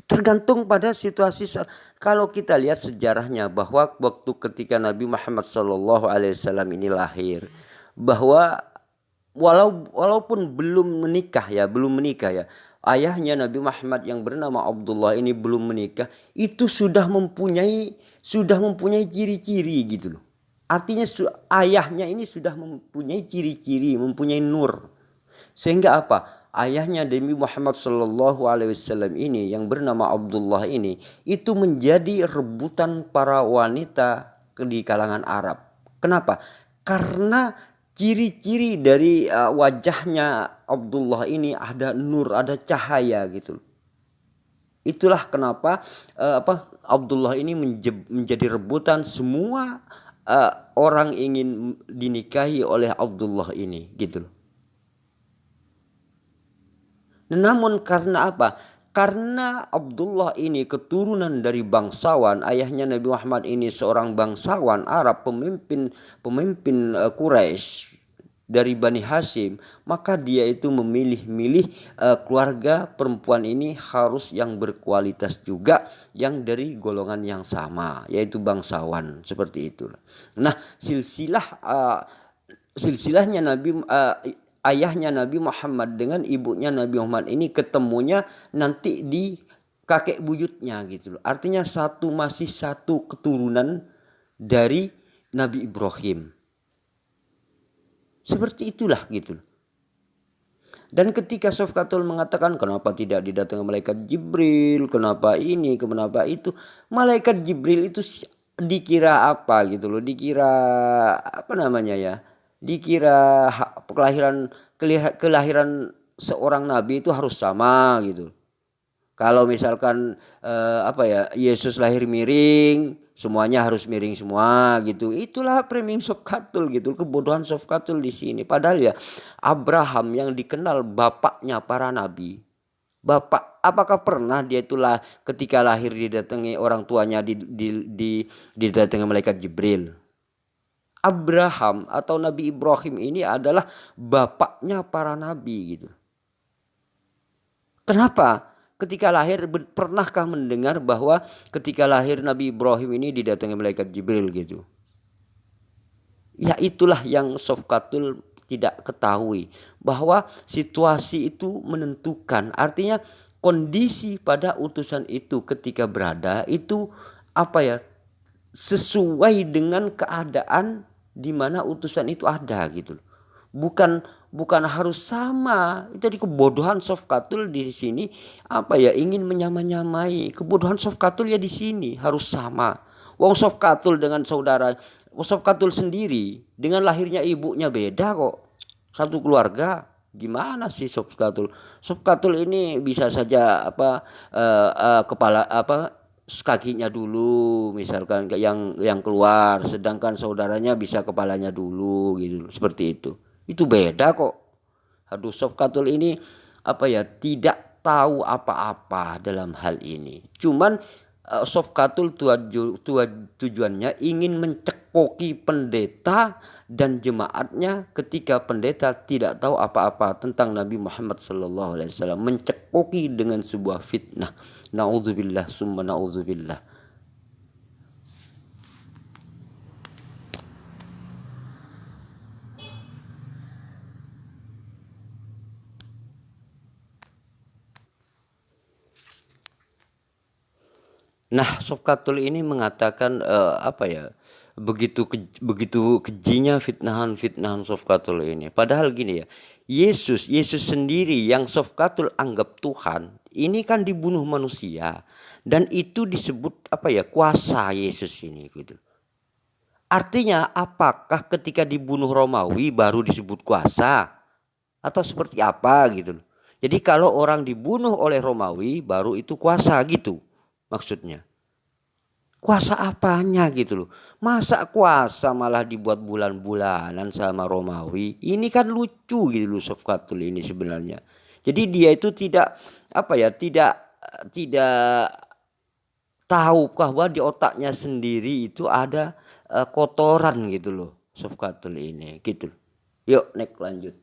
[SPEAKER 1] Tergantung pada situasi. Kalau kita lihat sejarahnya bahwa waktu ketika Nabi Muhammad SAW ini lahir, bahwa walaupun belum menikah ya, ayahnya Nabi Muhammad yang bernama Abdullah ini belum menikah, itu sudah mempunyai ciri-ciri, gitu loh. Artinya ayahnya ini sudah mempunyai ciri-ciri, mempunyai nur. Sehingga apa? Ayahnya Nabi Muhammad Sallallahu Alaihi Wasallam ini yang bernama Abdullah ini itu menjadi rebutan para wanita di kalangan Arab. Kenapa? Karena ciri-ciri dari wajahnya Abdullah ini ada nur, ada cahaya, gitu. Itulah kenapa Abdullah ini menjadi rebutan. Semua orang ingin dinikahi oleh Abdullah ini, gitu loh. Namun karena apa? Karena Abdullah ini keturunan dari bangsawan, ayahnya Nabi Muhammad ini seorang bangsawan Arab, pemimpin Quraisy dari Bani Hashim, maka dia itu memilih keluarga perempuan ini harus yang berkualitas juga, yang dari golongan yang sama, yaitu bangsawan, seperti itu. Nah, silsilahnya ayahnya Nabi Muhammad dengan ibunya Nabi Muhammad ini ketemunya nanti di kakek buyutnya, gitu loh. Artinya masih satu keturunan dari Nabi Ibrahim. Seperti itulah, gitu loh. Dan ketika Sofiatul mengatakan kenapa tidak didatangi malaikat Jibril, kenapa ini, kenapa itu, malaikat Jibril itu dikira apa, gitu loh, dikira dikira kelahiran seorang nabi itu harus sama, gitu. Kalau misalkan Yesus lahir miring, semuanya harus miring semua, gitu. Itulah framing Sofiatul, gitu, kebodohan Sofiatul di sini. Padahal ya Abraham yang dikenal bapaknya para nabi, apakah pernah dia itulah ketika lahir didatangi orang tuanya didatangi malaikat Jibril? Abraham atau Nabi Ibrahim ini adalah bapaknya para nabi, gitu. Kenapa? ketika lahir pernahkah mendengar bahwa ketika lahir Nabi Ibrahim ini didatangi malaikat Jibril gitu? Ya itulah yang Sofkatul tidak ketahui, bahwa situasi itu menentukan. Artinya kondisi pada utusan itu ketika berada itu apa ya, sesuai dengan keadaan di mana utusan itu ada gitu. Bukan bukan harus sama. Jadi kebodohan Sofkatul di sini apa ya, ingin menyamai-nyamai. Kebodohan Sofkatul ya di sini harus sama. Wong Sofkatul dengan saudara, Sofkatul sendiri dengan lahirnya ibunya beda kok. Satu keluarga. Gimana sih Sofkatul? Sofkatul ini bisa saja apa kepala apa kakinya dulu misalkan yang keluar, sedangkan saudaranya bisa kepalanya dulu gitu, seperti itu beda kok. Aduh, Sofkatul ini apa ya, tidak tahu apa-apa dalam hal ini. Cuman Sofkatul tujuannya ingin mencekoki pendeta dan jemaatnya ketika pendeta tidak tahu apa-apa tentang Nabi Muhammad SAW, mencekoki dengan sebuah fitnah. Nauzubillah summa nauzubillah. Nah, Sofkatul ini mengatakan apa ya? Begitu kejinya fitnahan Sofkatul ini. Padahal gini ya, Yesus sendiri yang Sofkatul anggap Tuhan, ini kan dibunuh manusia dan itu disebut apa ya? Kuasa Yesus ini gitu. Artinya apakah ketika dibunuh Romawi baru disebut kuasa atau seperti apa gitu loh. Jadi kalau orang dibunuh oleh Romawi baru itu kuasa gitu maksudnya. Kuasa apanya gitu loh. Masa kuasa malah dibuat bulan-bulanan sama Romawi. Ini kan lucu gitu loh Sofkatul ini sebenarnya. Jadi dia itu tidak apa ya, tidak tahu bahwa di otaknya sendiri itu ada kotoran gitu loh Sofkatul ini gitu. Yuk next lanjut.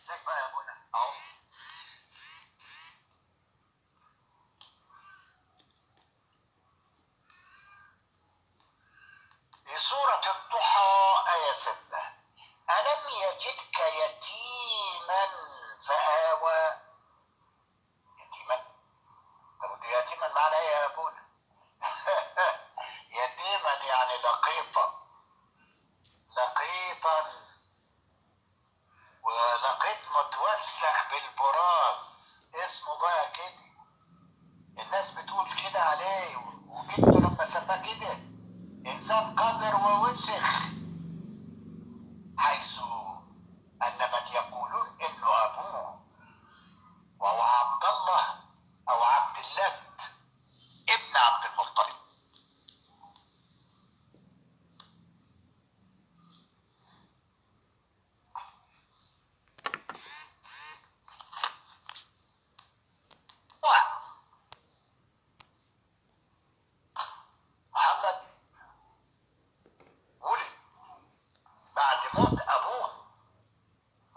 [SPEAKER 2] ازيك بقى يا ابونا اهو. في سورة الضحى آية 6: ألم يجدك يتيما فآوى. يتيما؟ طب يتيما معنى ايه يا ابونا؟ يتيما يعني لقيطا، لقيطا، ولقيط متوسخ بالبراز، اسمه بقى كده. الناس بتقول كده عليه، وجده لما سماه كده انسان قذر ووسخ، حيث ان من يقولون انه ابوه وهو عبد الله او عبد الله ابن عبد المطلب. محمد ولد بعد موت ابوه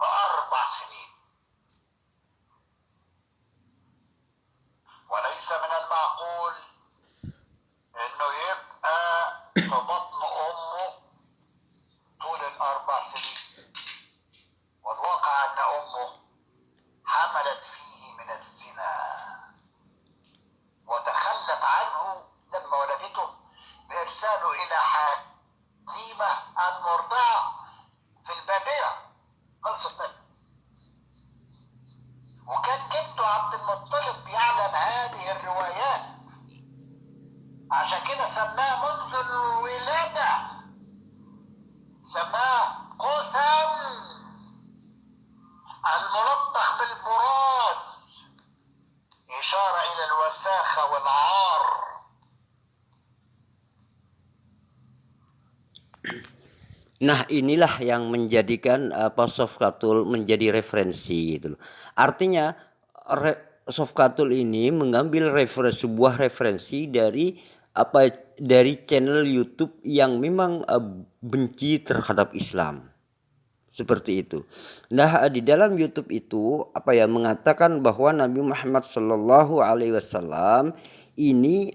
[SPEAKER 2] ب4 سنين، وليس من المعقول انه يبقى في بطن امه طول ال4 سنين، والواقع ان امه حملت فيه من الزنا وتخلت عنه لما ولدته بارساله الى حليمه المرضعه في الباديه. خلصت منه. وكان جده عبد المطلب يعلم هذه الروايات، عشان كده سماه منذ الولاده، سماه قثم الملطخ بالبراز، إشارة إلى الوساخة والعار.
[SPEAKER 1] Nah, inilah yang menjadikan Sofkatul menjadi referensi gitu loh. Artinya Sofkatul ini mengambil sebuah referensi dari dari channel YouTube yang memang benci terhadap Islam. Seperti itu. Nah, di dalam YouTube itu mengatakan bahwa Nabi Muhammad Shallallahu Alaihi Wasallam ini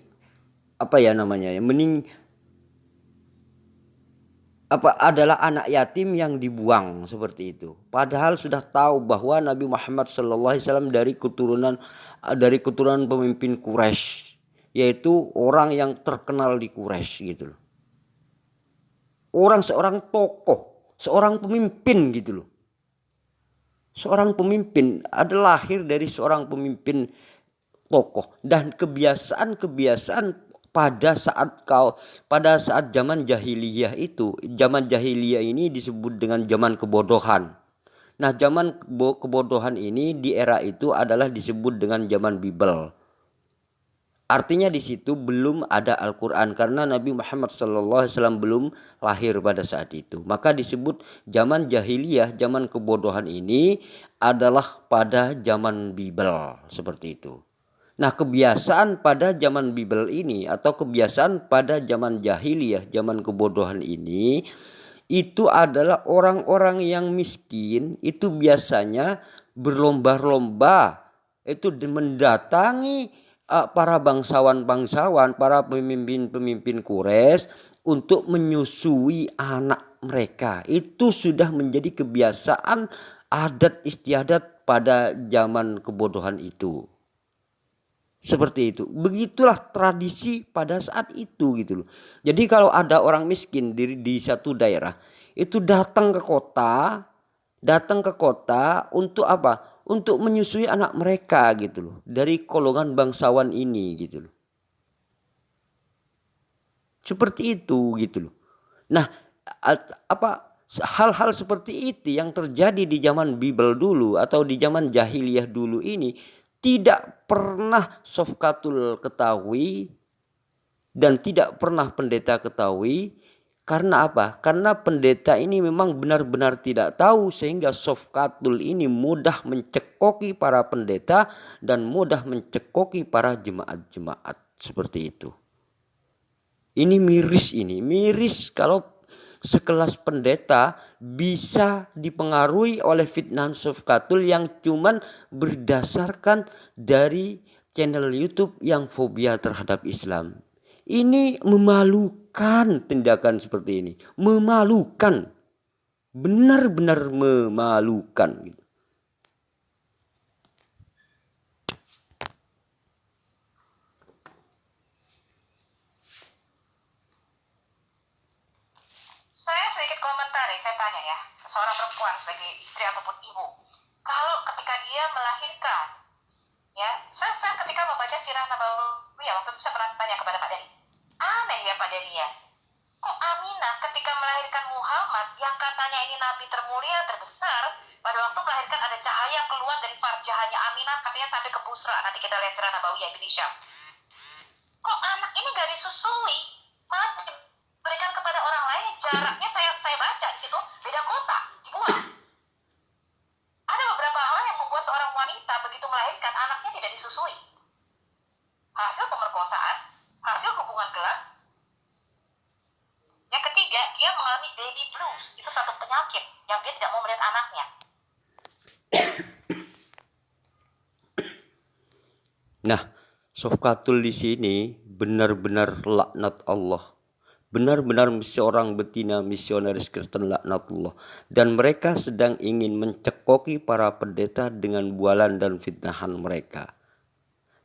[SPEAKER 1] adalah anak yatim yang dibuang seperti itu. Padahal sudah tahu bahwa Nabi Muhammad SAW dari keturunan pemimpin Quraisy, yaitu orang yang terkenal di Quraisy gitu loh. Seorang tokoh, seorang pemimpin gitu loh. Seorang pemimpin adalah lahir dari seorang pemimpin tokoh, dan kebiasaan pada saat zaman jahiliyah itu, zaman jahiliyah ini disebut dengan zaman kebodohan. Nah, zaman kebodohan ini di era itu adalah disebut dengan zaman Bible. Artinya di situ belum ada Al-Quran karena Nabi Muhammad SAW belum lahir pada saat itu. Maka disebut zaman jahiliyah, zaman kebodohan ini adalah pada zaman Bible seperti itu. Nah, kebiasaan pada zaman Bible ini atau kebiasaan pada zaman jahiliyah, zaman kebodohan ini, itu adalah orang-orang yang miskin itu biasanya berlomba-lomba itu mendatangi para bangsawan-bangsawan, para pemimpin-pemimpin Quraisy untuk menyusui anak mereka. Itu sudah menjadi kebiasaan adat istiadat pada zaman kebodohan itu. Seperti itu. Begitulah tradisi pada saat itu gitu loh. Jadi kalau ada orang miskin di satu daerah itu datang ke kota untuk apa? Untuk menyusui anak mereka gitu loh. Dari golongan bangsawan ini gitu loh. Seperti itu gitu loh. Nah, hal-hal seperti itu yang terjadi di zaman Bible dulu atau di zaman jahiliyah dulu ini tidak pernah Sofkatul ketahui dan tidak pernah pendeta ketahui. Karena apa? Karena pendeta ini memang benar-benar tidak tahu, sehingga Sofkatul ini mudah mencekoki para pendeta dan mudah mencekoki para jemaat-jemaat seperti itu. Ini miris kalau sekelas pendeta bisa dipengaruhi oleh fitnah Sofkatul yang cuman berdasarkan dari channel YouTube yang fobia terhadap Islam. Ini memalukan tindakan seperti ini. Memalukan. Benar-benar memalukan gitu.
[SPEAKER 3] Saya sedikit komentar, saya tanya ya, seorang perempuan sebagai istri ataupun ibu, kalau ketika dia melahirkan, ya, saya ketika membaca sirah Nabawi, ya, waktu itu saya pernah tanya kepada Pak Dani, aneh ya Pak Dani ya, kok Aminah ketika melahirkan Muhammad yang katanya ini nabi termulia terbesar, pada waktu melahirkan ada cahaya keluar dari farjahnya Aminah, katanya sampai ke Busra. Nanti kita lihat sirah Nabawi ya, Indonesia. Kok anak ini gak disusui, malah diberikan kepada orang lain yang jaraknya saya baca di situ beda kota, dibuang. Ada beberapa hal yang membuat seorang wanita begitu melahirkan anaknya tidak disusui. Hasil pemerkosaan, hasil hubungan gelap. Yang ketiga, dia mengalami baby blues. Itu suatu penyakit yang dia tidak mau melihat anaknya.
[SPEAKER 1] Nah, Sofkatul di sini benar-benar laknat Allah. Benar-benar seorang betina misionaris Kristen laknatullah. Dan mereka sedang ingin mencekoki para pendeta dengan bualan dan fitnahan mereka.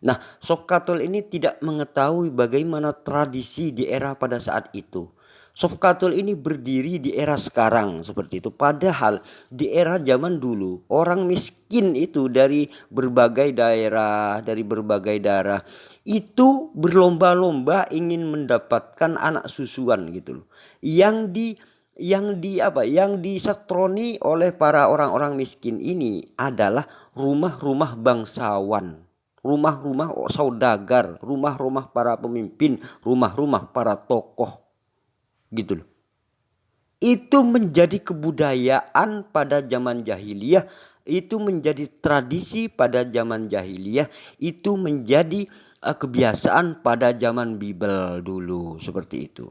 [SPEAKER 1] Nah, Sofkatul ini tidak mengetahui bagaimana tradisi di era pada saat itu. Sofkatul ini berdiri di era sekarang seperti itu. Padahal di era zaman dulu orang miskin itu dari berbagai daerah itu berlomba-lomba ingin mendapatkan anak susuan gitu loh. Yang disetroni oleh para orang-orang miskin ini adalah rumah-rumah bangsawan, rumah-rumah saudagar, rumah-rumah para pemimpin, rumah-rumah para tokoh gitu loh. itu menjadi kebudayaan pada zaman jahiliyah, itu menjadi tradisi pada zaman jahiliyah, itu menjadi kebiasaan pada zaman Bible dulu, seperti itu.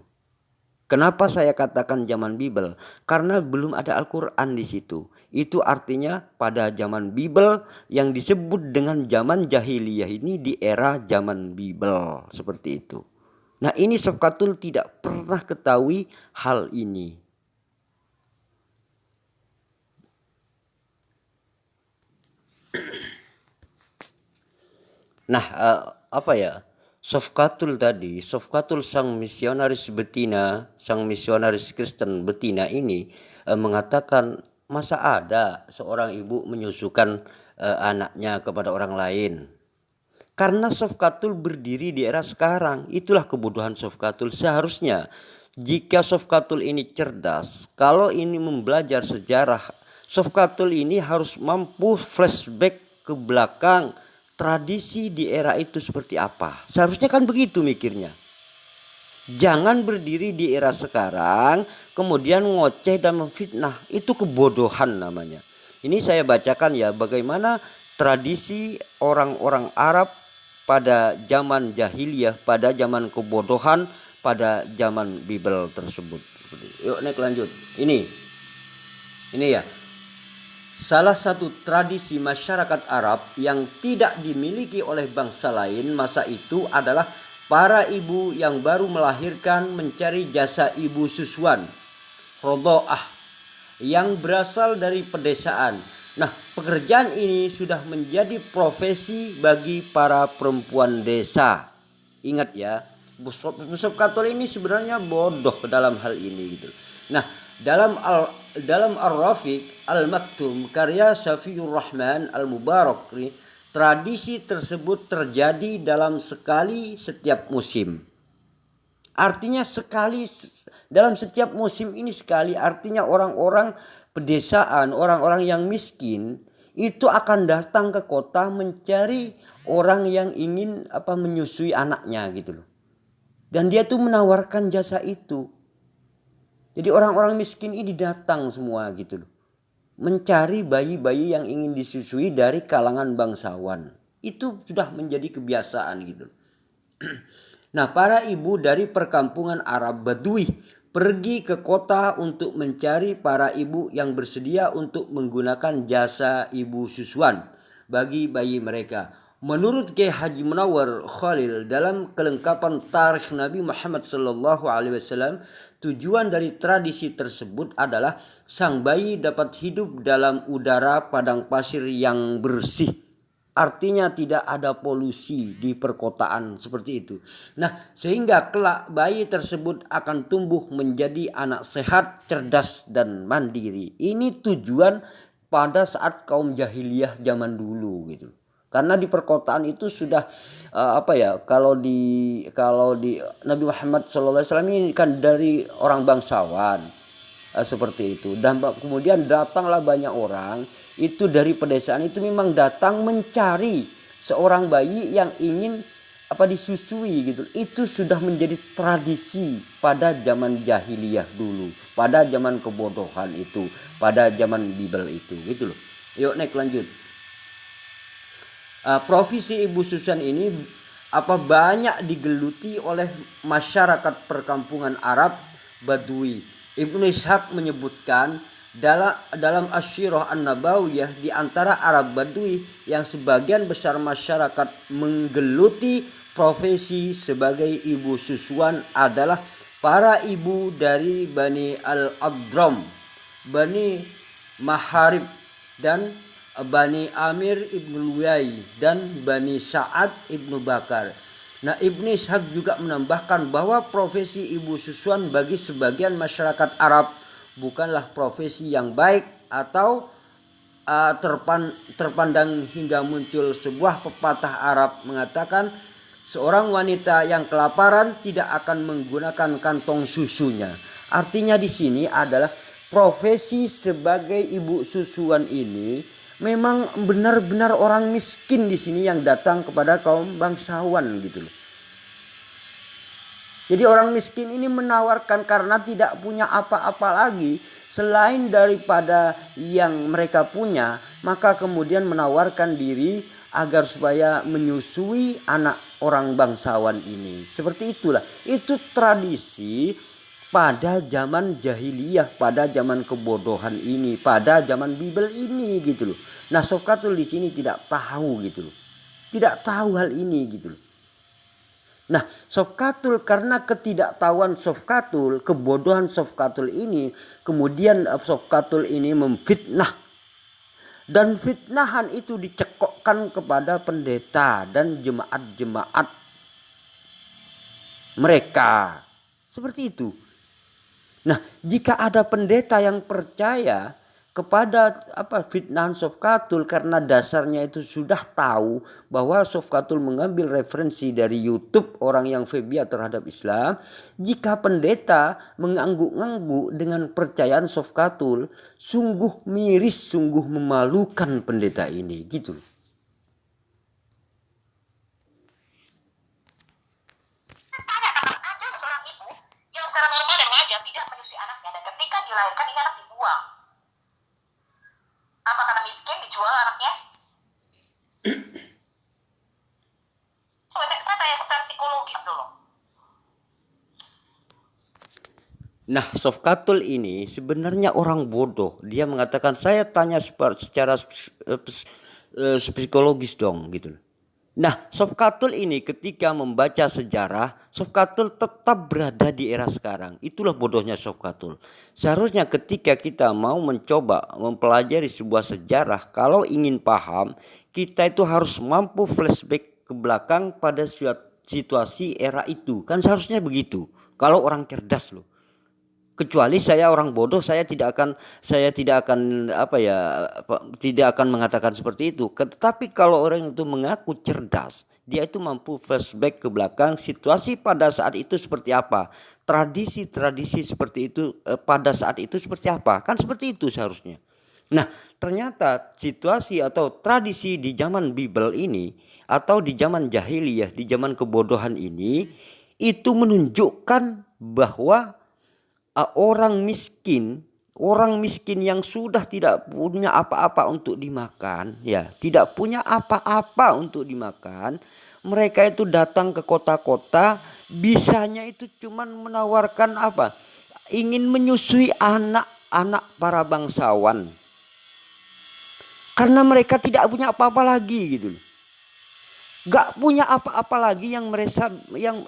[SPEAKER 1] Kenapa saya katakan zaman Bible? Karena belum ada Al-Quran di situ. Itu artinya pada zaman Bible yang disebut dengan zaman jahiliyah ini di era zaman Bible, seperti itu. Nah, ini Sofkatul tidak pernah ketahui hal ini. Nah, apa ya? Sofkatul tadi, Sofkatul sang misionaris betina, sang misionaris Kristen betina ini mengatakan, masa ada seorang ibu menyusukan anaknya kepada orang lain? Karena Sofkatul berdiri di era sekarang, itulah kebodohan Sofkatul. Seharusnya jika Sofkatul ini cerdas, kalau ini membelajar sejarah, Sofkatul ini harus mampu flashback ke belakang, tradisi di era itu seperti apa. Seharusnya kan begitu mikirnya. Jangan berdiri di era sekarang kemudian ngoceh dan memfitnah. Itu kebodohan namanya. Ini saya bacakan ya, bagaimana tradisi orang-orang Arab pada zaman jahiliyah, pada zaman kebodohan, pada zaman Bible tersebut. Yuk naik lanjut. Ini ya. Salah satu tradisi masyarakat Arab yang tidak dimiliki oleh bangsa lain masa itu adalah para ibu yang baru melahirkan mencari jasa ibu susuan, rodho'ah, yang berasal dari pedesaan. Nah, pekerjaan ini sudah menjadi profesi bagi para perempuan desa. Ingat ya, Bishop Katul ini sebenarnya bodoh dalam hal ini gitu. Nah, dalam Ar-Rafiq Al-Maktum karya Safiur Rahman Al-Mubarak, tradisi tersebut terjadi dalam sekali setiap musim. Artinya sekali dalam setiap musim ini sekali, artinya orang-orang pedesaan, orang-orang yang miskin itu akan datang ke kota mencari orang yang ingin menyusui anaknya gitu loh. Dan dia tuh menawarkan jasa itu. Jadi orang-orang miskin ini datang semua gitu loh. Mencari bayi-bayi yang ingin disusui dari kalangan bangsawan. Itu sudah menjadi kebiasaan gitu loh. Nah, para ibu dari perkampungan Arab Badui pergi ke kota untuk mencari para ibu yang bersedia untuk menggunakan jasa ibu susuan bagi bayi mereka. Menurut Kiai Haji Munawar Khalil dalam kelengkapan tarikh Nabi Muhammad SAW, tujuan dari tradisi tersebut adalah sang bayi dapat hidup dalam udara padang pasir yang bersih. Artinya tidak ada polusi di perkotaan seperti itu. Nah, sehingga kelak bayi tersebut akan tumbuh menjadi anak sehat, cerdas dan mandiri. Ini tujuan pada saat kaum jahiliyah zaman dulu gitu. Karena di perkotaan itu sudah kalau di Nabi Muhammad SAW ini kan dari orang bangsawan seperti itu. Dan kemudian datanglah banyak orang itu dari pedesaan itu memang datang mencari seorang bayi yang ingin disusui gitu. Itu sudah menjadi tradisi pada zaman jahiliyah dulu, pada zaman kebodohan itu, pada zaman Bible itu gitu loh. Yuk naik lanjut. Profesi ibu susuan ini banyak digeluti oleh masyarakat perkampungan Arab Badui. Ibnu Ishaq menyebutkan dalam Asyirah An-Nabawiyah di antara Arab Badui yang sebagian besar masyarakat menggeluti profesi sebagai ibu susuan adalah para ibu dari Bani Al-Adram, Bani Maharib dan Bani Amir ibnu Luwai dan Bani Sa'ad ibnu Bakar. Nah, Ibnu Ishaq juga menambahkan bahwa profesi ibu susuan bagi sebagian masyarakat Arab bukanlah profesi yang baik atau terpandang hingga muncul sebuah pepatah Arab mengatakan seorang wanita yang kelaparan tidak akan menggunakan kantong susunya. Artinya di sini adalah profesi sebagai ibu susuan ini memang benar-benar orang miskin di sini yang datang kepada kaum bangsawan gitu loh. Jadi orang miskin ini menawarkan karena tidak punya apa-apa lagi selain daripada yang mereka punya, maka kemudian menawarkan diri agar supaya menyusui anak orang bangsawan ini. Seperti itulah. Itu tradisi pada zaman jahiliyah, pada zaman kebodohan ini, pada zaman Bible ini gitu loh. Nah, Sofkatul di sini tidak tahu gitu loh. Tidak tahu hal ini gitu loh. Nah, Sofkatul karena ketidaktahuan Sofkatul, kebodohan Sofkatul ini, kemudian Sofkatul ini memfitnah. Dan fitnahan itu dicekokkan kepada pendeta dan jemaat-jemaat mereka. Seperti itu. Nah, jika ada pendeta yang percaya kepada fitnahan Sofkatul karena dasarnya itu sudah tahu bahwa Sofkatul mengambil referensi dari YouTube orang yang fobia terhadap Islam, jika pendeta mengangguk-angguk dengan percayaan Sofkatul, sungguh miris, sungguh memalukan pendeta ini gitu.
[SPEAKER 3] Ada seorang ibu yang secara normal dan wajar tidak menyusui anaknya, dan ketika dilahirkan ini anak dibuang. Apa karena miskin dijual anaknya? Coba saya tanya secara psikologis dulu.
[SPEAKER 1] Nah, Sofkatul ini sebenarnya orang bodoh. Dia mengatakan saya tanya secara psikologis dong gitu. Nah, Sofkatul ini ketika membaca sejarah, Sofkatul tetap berada di era sekarang. Itulah bodohnya Sofkatul. Seharusnya ketika kita mau mencoba mempelajari sebuah sejarah, kalau ingin paham, kita itu harus mampu flashback ke belakang pada situasi era itu. Kan seharusnya begitu. Kalau orang cerdas loh. Kecuali saya orang bodoh, saya tidak akan tidak akan mengatakan seperti itu. Tetapi kalau orang itu mengaku cerdas, dia itu mampu flashback ke belakang situasi pada saat itu seperti apa, tradisi-tradisi seperti itu pada saat itu seperti apa, kan seperti itu seharusnya. Nah, ternyata situasi atau tradisi di zaman Bible ini atau di zaman jahiliyah, di zaman kebodohan ini itu menunjukkan bahwa orang miskin yang sudah tidak punya apa-apa untuk dimakan, ya, tidak punya apa-apa untuk dimakan, mereka itu datang ke kota-kota, bisanya itu cuman menawarkan apa? Ingin menyusui anak-anak para bangsawan. Karena mereka tidak punya apa-apa lagi gitu loh. Gak punya apa-apa lagi yang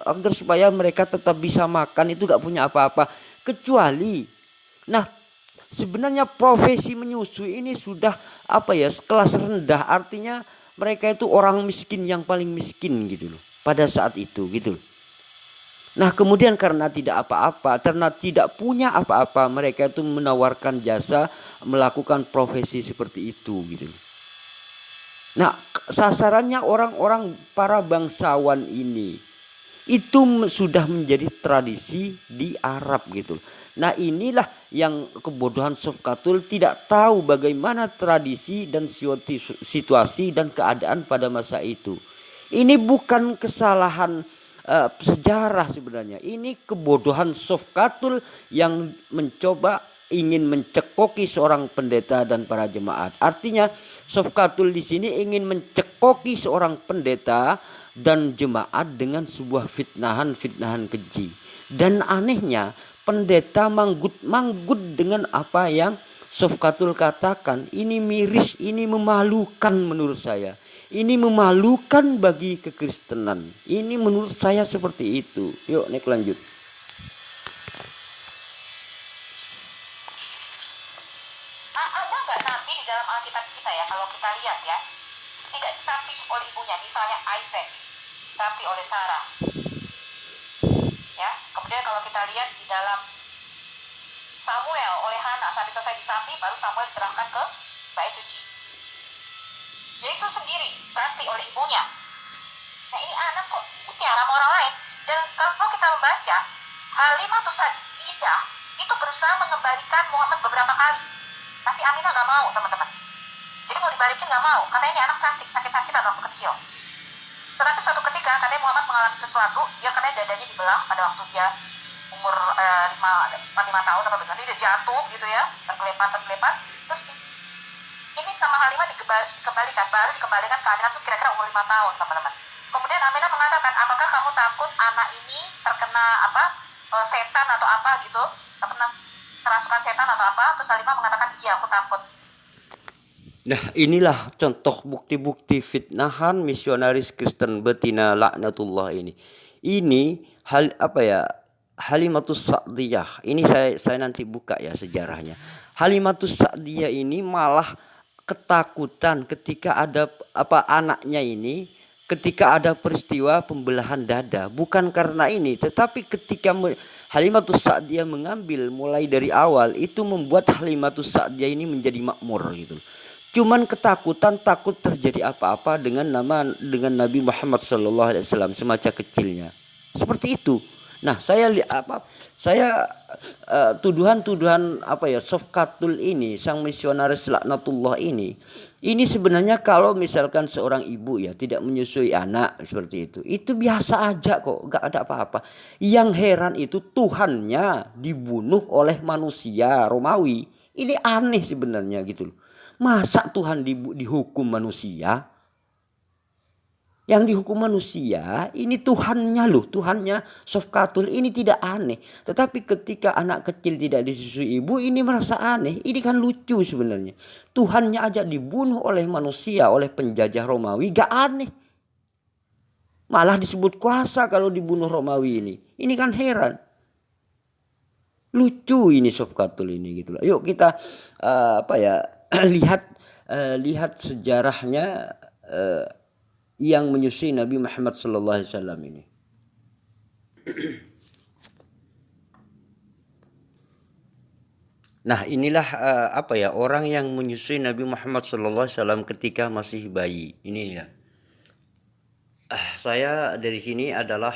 [SPEAKER 1] agar supaya mereka tetap bisa makan, itu gak punya apa-apa. Kecuali, nah sebenarnya profesi menyusui ini sudah kelas rendah, artinya mereka itu orang miskin yang paling miskin gitu loh pada saat itu gitu loh. Nah kemudian karena tidak apa-apa, karena tidak punya apa-apa, mereka itu menawarkan jasa melakukan profesi seperti itu gitu loh. Nah sasarannya orang-orang para bangsawan ini itu sudah menjadi tradisi di Arab gitu. Nah inilah yang kebodohan Sofkatul, tidak tahu bagaimana tradisi dan situasi dan keadaan pada masa itu. Ini bukan kesalahan sejarah sebenarnya. Ini kebodohan Sofkatul yang mencoba ingin mencekoki seorang pendeta dan para jemaat. Artinya Sofkatul di sini ingin mencekoki seorang pendeta dan jemaat dengan sebuah fitnahan keji. Dan anehnya pendeta manggut dengan apa yang Sofkatul katakan. Ini miris, ini memalukan menurut saya. Ini memalukan bagi kekristenan. Ini menurut saya seperti itu. Yuk naik lanjut.
[SPEAKER 3] Ada nggak nabi di dalam Alkitab kita ya, kalau kita lihat ya, tidak disapi oleh ibunya, misalnya Isaac disapi oleh Sarah, ya. Kemudian kalau kita lihat di dalam Samuel oleh Hana, sampai selesai disapi baru Samuel diserahkan ke bait suci. Yesus sendiri disapi oleh ibunya. Nah ini anak kok ditiara sama orang lain. Dan kalau kita membaca, Halimatus Sadiqah itu berusaha mengembalikan Muhammad beberapa kali, tapi Aminah nggak mau teman-teman. Jadi mau dibalikin nggak mau, katanya ini anak sakit-sakitan waktu kecil. Tetapi suatu ketika katanya Muhammad mengalami sesuatu, dia katanya dadanya dibelah pada waktu dia umur 5 tahun apa begitu, dia jatuh gitu ya, tergelepat. Terus ini sama Halimah dikembalikan, baru dikembalikan ke Aminah itu kira-kira umur 5 tahun, teman-teman. Kemudian Aminah mengatakan, apakah kamu takut anak ini terkena setan atau apa gitu, pernah kerasukan setan atau apa? Terus Halimah mengatakan, iya aku takut.
[SPEAKER 1] Nah, inilah contoh bukti-bukti fitnahan misionaris Kristen betina laknatullah ini. Ini hal apa ya? Halimatus Sa'diyah. Ini saya nanti buka ya sejarahnya. Halimatus Sa'diyah ini malah ketakutan ketika ada anaknya ini, ketika ada peristiwa pembelahan dada, bukan karena ini, tetapi ketika Halimatus Sa'diyah mengambil mulai dari awal, itu membuat Halimatus Sa'diyah ini menjadi makmur gitu. Cuman ketakutan, takut terjadi apa-apa dengan Nabi Muhammad SAW semasa kecilnya. Seperti itu. Nah, tuduhan-tuduhan Sofkatul ini, sang misionaris laknatullah ini sebenarnya kalau misalkan seorang ibu ya tidak menyusui anak seperti itu biasa aja kok, nggak ada apa-apa. Yang heran itu Tuhannya dibunuh oleh manusia Romawi. Ini aneh sebenarnya gitu loh. Masa Tuhan dihukum manusia? Yang dihukum manusia ini Tuhannya loh, Tuhannya Sofkatul ini tidak aneh. Tetapi ketika anak kecil tidak disusui ibu ini merasa aneh. Ini kan lucu sebenarnya. Tuhannya aja dibunuh oleh manusia, oleh penjajah Romawi, gak aneh. Malah disebut kuasa kalau dibunuh Romawi ini. Ini kan heran. Lucu ini Sofkatul ini gitu loh. Yuk kita lihat sejarahnya yang menyusui Nabi Muhammad SAW ini. Nah, inilah orang yang menyusui Nabi Muhammad SAW ketika masih bayi. Ini ya. Saya dari sini adalah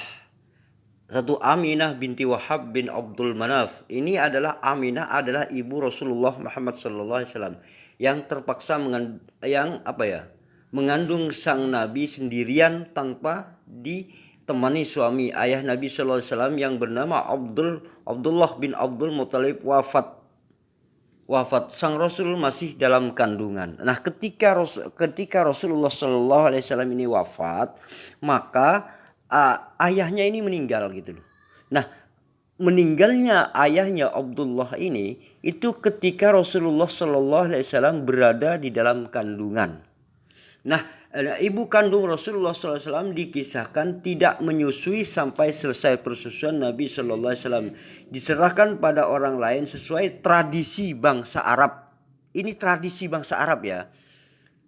[SPEAKER 1] satu Aminah binti Wahab bin Abdul Manaf. Ini adalah Aminah adalah ibu Rasulullah Muhammad SAW yang terpaksa mengandung sang Nabi sendirian tanpa ditemani suami. Ayah Nabi SAW yang bernama Abdullah bin Abdul Muttalib wafat. Sang Rasul masih dalam kandungan. Nah, ketika Rasulullah SAW ini wafat, maka ayahnya ini meninggal gitu loh. Nah, meninggalnya ayahnya Abdullah ini itu ketika Rasulullah SAW berada di dalam kandungan. Nah, ibu kandung Rasulullah SAW dikisahkan tidak menyusui sampai selesai persusuan Nabi SAW. Diserahkan pada orang lain sesuai tradisi bangsa Arab. Ini tradisi bangsa Arab ya.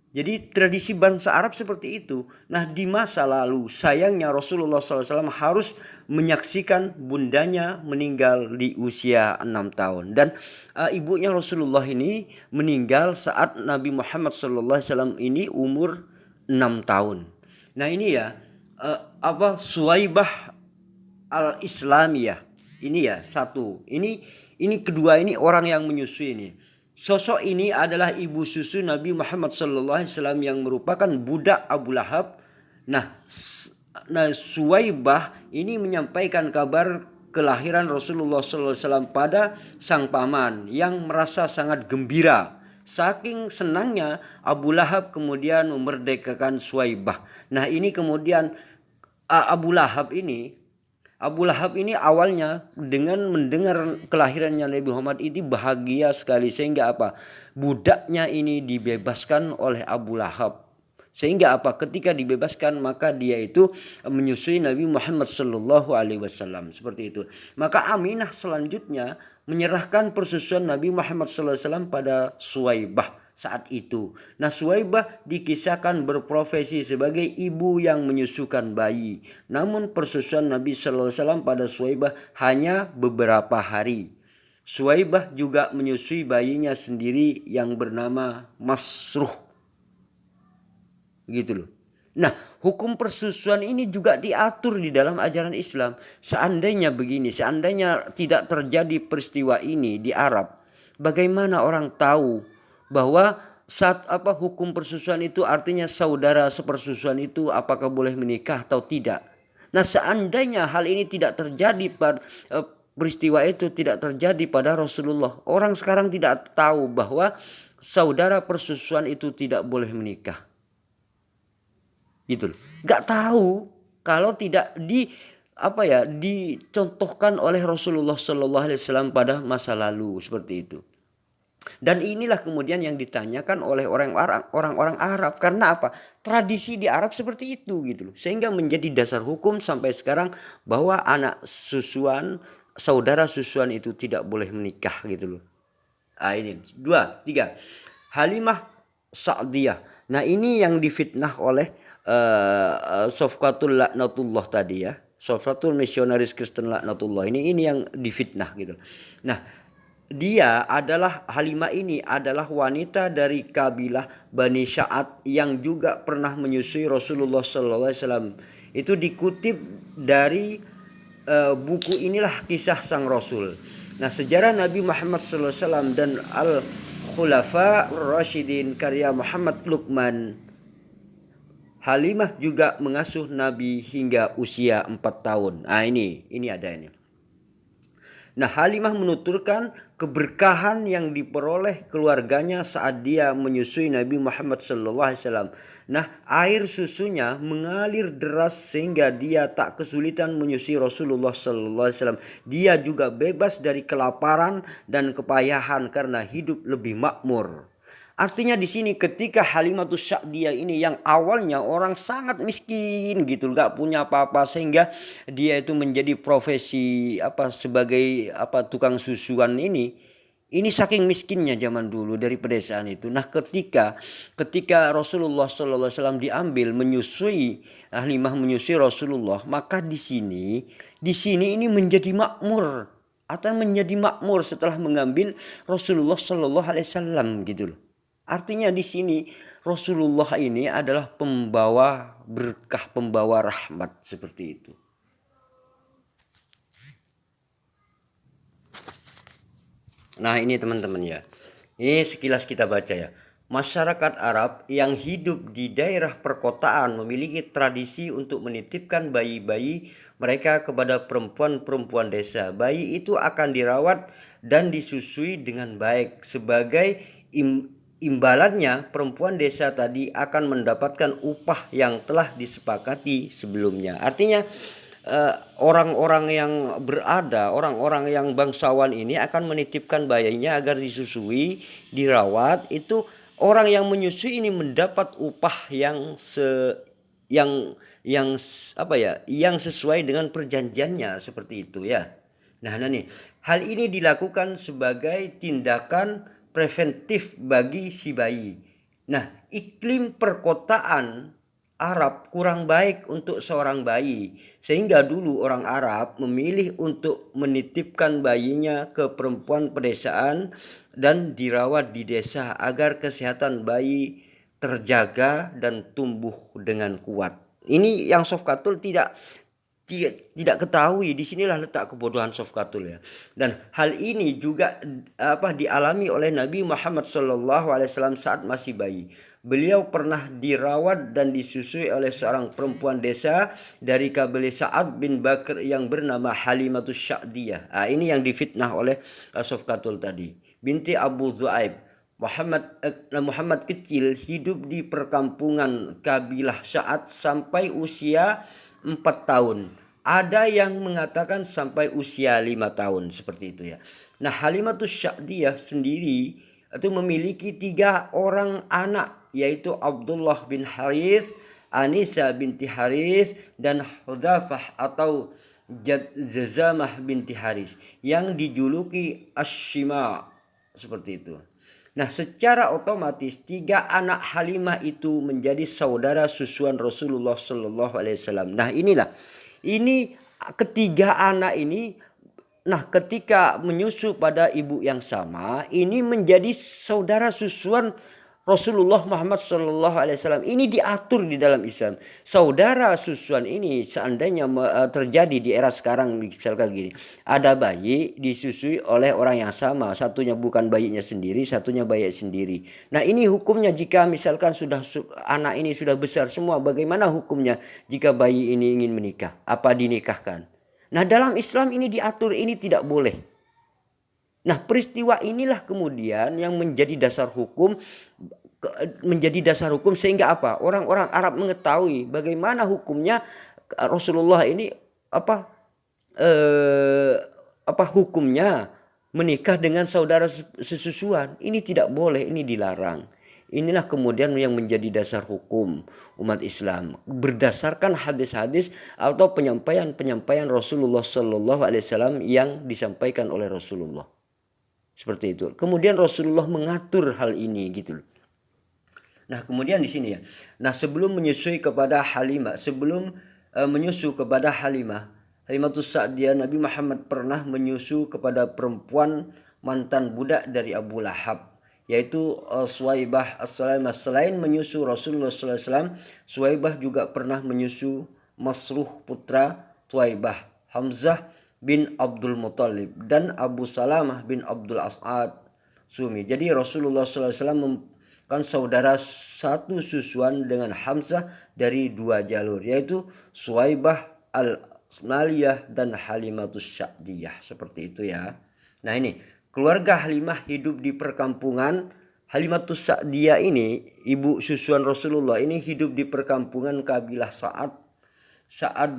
[SPEAKER 1] Jadi tradisi bangsa Arab seperti itu. Nah, di masa lalu sayangnya Rasulullah SAW harus menyaksikan bundanya meninggal di usia 6 tahun. Dan ibunya Rasulullah ini meninggal saat Nabi Muhammad SAW ini umur 6 tahun. Nah, ini ya Suwaibah al-Islamiyah. Ini ya satu. Ini kedua ini orang yang menyusui ini. Sosok ini adalah ibu susu Nabi Muhammad SAW yang merupakan budak Abu Lahab. Nah, Suwaibah ini menyampaikan kabar kelahiran Rasulullah SAW pada sang paman yang merasa sangat gembira. Saking senangnya Abu Lahab kemudian memerdekakan Suwaibah. Nah, ini kemudian Abu Lahab ini awalnya dengan mendengar kelahirannya Nabi Muhammad ini bahagia sekali sehingga budaknya ini dibebaskan oleh Abu Lahab. Sehingga ketika dibebaskan maka dia itu menyusui Nabi Muhammad SAW seperti itu. Maka Aminah selanjutnya menyerahkan persusuan Nabi Muhammad SAW pada Suwaibah saat itu. Nah, Suwaibah dikisahkan berprofesi sebagai ibu yang menyusukan bayi. Namun persusuan Nabi SAW pada Suwaibah hanya beberapa hari. Suwaibah juga menyusui bayinya sendiri yang bernama Masruh. Gitu loh. Nah, hukum persusuan ini juga diatur di dalam ajaran Islam. Seandainya tidak terjadi peristiwa ini di Arab, bagaimana orang tahu bahwa hukum persusuan itu artinya saudara sepersusuan itu apakah boleh menikah atau tidak. Nah, seandainya hal ini tidak terjadi pada peristiwa itu tidak terjadi pada Rasulullah, orang sekarang tidak tahu bahwa saudara persusuan itu tidak boleh menikah. Gitu loh. Gak tahu kalau tidak dicontohkan oleh Rasulullah Shallallahu Alaihi Wasallam pada masa lalu seperti itu. Dan inilah kemudian yang ditanyakan oleh orang-orang Arab. Karena apa? Tradisi di Arab seperti itu gitu loh. Sehingga menjadi dasar hukum sampai sekarang bahwa anak susuan, saudara susuan itu tidak boleh menikah gitu loh. Nah, ini 2, 3. Halimah Sa'diyah. Nah, ini yang difitnah oleh Sofkatul Laknatullah tadi ya. Sofkatul Misionaris Kristen Laknatullah. Ini yang difitnah gitu. Nah, Halimah ini adalah wanita dari kabilah Bani Sa'ad yang juga pernah menyusui Rasulullah SAW. Itu dikutip dari buku inilah Kisah Sang Rasul. Nah, sejarah Nabi Muhammad SAW dan Al-Khulafa Rashidin karya Muhammad Luqman. Halimah juga mengasuh Nabi hingga usia 4 tahun. Nah, ini ada ini. Nah, Halimah menuturkan keberkahan yang diperoleh keluarganya saat dia menyusui Nabi Muhammad SAW. Nah, air susunya mengalir deras sehingga dia tak kesulitan menyusui Rasulullah SAW. Dia juga bebas dari kelaparan dan kepayahan karena hidup lebih makmur. Artinya di sini ketika Halimatus Sa'diyah ini yang awalnya orang sangat miskin gitu, nggak punya apa-apa, sehingga dia itu menjadi profesi sebagai tukang susuan ini saking miskinnya zaman dulu dari pedesaan itu. Nah, ketika Rasulullah SAW diambil menyusui, Halimah menyusui Rasulullah, maka di sini ini menjadi makmur atau menjadi makmur setelah mengambil Rasulullah SAW gitu loh. Artinya di sini Rasulullah ini adalah pembawa berkah, pembawa rahmat seperti itu. Nah, ini teman-teman ya. Ini sekilas kita baca ya. Masyarakat Arab yang hidup di daerah perkotaan memiliki tradisi untuk menitipkan bayi-bayi mereka kepada perempuan-perempuan desa. Bayi itu akan dirawat dan disusui dengan baik. Sebagai imbalannya, perempuan desa tadi akan mendapatkan upah yang telah disepakati sebelumnya. Artinya orang-orang yang orang-orang yang bangsawan ini akan menitipkan bayinya agar disusui, dirawat. Itu orang yang menyusui ini mendapat upah yang sesuai dengan perjanjiannya seperti itu ya. Nah nih, hal ini dilakukan sebagai tindakan preventif bagi si bayi. Nah, iklim perkotaan Arab kurang baik untuk seorang bayi, sehingga dulu orang Arab memilih untuk menitipkan bayinya ke perempuan pedesaan dan dirawat di desa agar kesehatan bayi terjaga dan tumbuh dengan kuat. Ini yang Sofkatul tidak ketahui. Disinilah letak kebodohan Sofkatul ya. Dan hal ini juga dialami oleh Nabi Muhammad SAW saat masih bayi. Beliau pernah dirawat dan disusui oleh seorang perempuan desa dari kabilah Sa'ad bin Bakr yang bernama Halimatus Sa'diyah. Ini yang difitnah oleh Sofkatul tadi. Binti Abu Zu'aib. Muhammad kecil hidup di perkampungan kabilah Sa'ad sampai usia 4 tahun. Ada yang mengatakan sampai usia 5 tahun seperti itu ya. Nah, Halimatus Sa'diyah sendiri itu memiliki 3 orang anak, yaitu Abdullah bin Harith, Anisa binti Harith, dan Hudzafah atau Jazamah binti Harith yang dijuluki Ashima seperti itu. Nah, secara otomatis 3 anak Halimah itu menjadi saudara susuan Rasulullah SAW. Nah, ini ketiga anak ini. Nah, ketika menyusu pada ibu yang sama, ini menjadi saudara susuan Rasulullah Muhammad SAW ini diatur di dalam Islam. Saudara susuan ini seandainya terjadi di era sekarang, misalkan gini, ada bayi disusui oleh orang yang sama, satunya bukan bayinya sendiri, satunya bayi sendiri. Nah ini hukumnya jika misalkan anak ini sudah besar semua, bagaimana hukumnya jika bayi ini ingin menikah? Apa dinikahkan? Nah dalam Islam ini diatur, ini tidak boleh. Nah peristiwa inilah kemudian yang menjadi dasar hukum sehingga apa? Orang-orang Arab mengetahui bagaimana hukumnya Rasulullah ini hukumnya menikah dengan saudara sesusuan. Ini tidak boleh, ini dilarang. Inilah kemudian yang menjadi dasar hukum umat Islam berdasarkan hadis-hadis atau penyampaian Rasulullah Sallallahu Alaihi Wasallam yang disampaikan oleh Rasulullah. Seperti itu. Kemudian Rasulullah mengatur hal ini gitu. Nah, kemudian di sini ya. Nah, sebelum menyusu kepada Halimah, Halimatus Sa'diyah, Nabi Muhammad pernah menyusu kepada perempuan mantan budak dari Abu Lahab, yaitu Suwaibah as-Salamah. Selain menyusu Rasulullah SAW, Suwaibah juga pernah menyusu Masruh putra Tuwaibah, Hamzah bin Abdul Muttalib, dan Abu Salamah bin Abdul As'ad Sumi. Jadi Rasulullah SAW kan saudara satu susuan dengan Hamzah dari dua jalur, yaitu Suwaibah al-Asmaliyah dan Halimatus Sa'diyah. Seperti itu ya. Nah ini keluarga Halimah hidup di perkampungan. Halimatus Sa'diyah ini, ibu susuan Rasulullah ini, hidup di perkampungan kabilah Sa'ad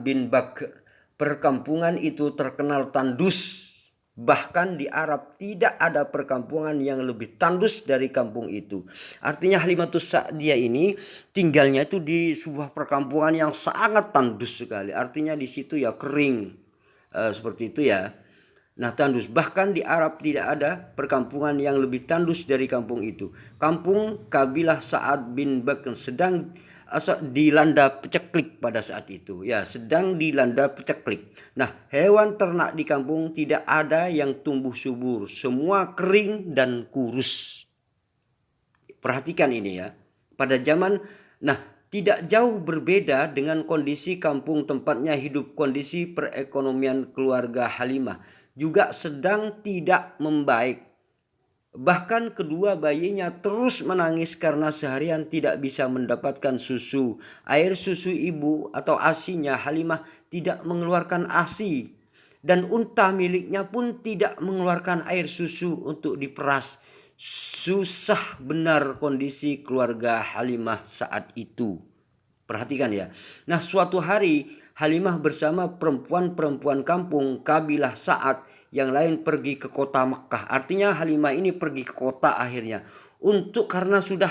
[SPEAKER 1] bin Bakr. Perkampungan itu terkenal tandus. Bahkan di Arab tidak ada perkampungan yang lebih tandus dari kampung itu. Artinya Halimatus Sa'diyah ini tinggalnya itu di sebuah perkampungan yang sangat tandus sekali. Artinya di situ ya kering. Seperti itu ya. Nah tandus. Bahkan di Arab tidak ada perkampungan yang lebih tandus dari kampung itu. Kampung kabilah Sa'ad bin Bakr sedang dilanda peceklik pada saat itu, ya, sedang dilanda peceklik. Nah, hewan ternak di kampung tidak ada yang tumbuh subur, semua kering dan kurus. Perhatikan ini ya. Tidak jauh berbeda dengan kondisi kampung tempatnya hidup. Kondisi perekonomian keluarga Halimah juga sedang tidak membaik. Bahkan kedua bayinya terus menangis karena seharian tidak bisa mendapatkan susu. Air susu ibu atau asinya Halimah tidak mengeluarkan asi. Dan unta miliknya pun tidak mengeluarkan air susu untuk diperas. Susah benar kondisi keluarga Halimah saat itu. Perhatikan ya. Nah suatu hari Halimah bersama perempuan-perempuan kampung kabilah Sa'ad yang lain pergi ke kota Mekah. Artinya Halimah ini pergi ke kota akhirnya. Karena sudah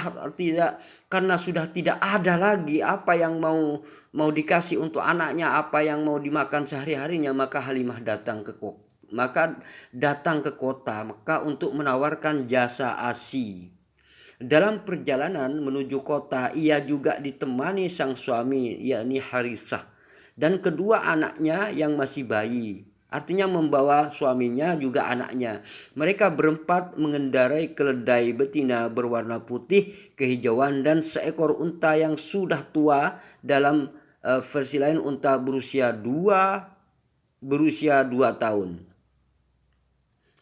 [SPEAKER 1] tidak ada lagi apa yang mau dikasih untuk anaknya, apa yang mau dimakan sehari-harinya, maka Halimah datang ke kota Mekah untuk menawarkan jasa ASI. Dalam perjalanan menuju kota, ia juga ditemani sang suami, yakni Harisah, dan kedua anaknya yang masih bayi. Artinya membawa suaminya juga anaknya. Mereka berempat mengendarai keledai betina berwarna putih kehijauan dan seekor unta yang sudah tua. Dalam versi lain unta berusia 2 tahun.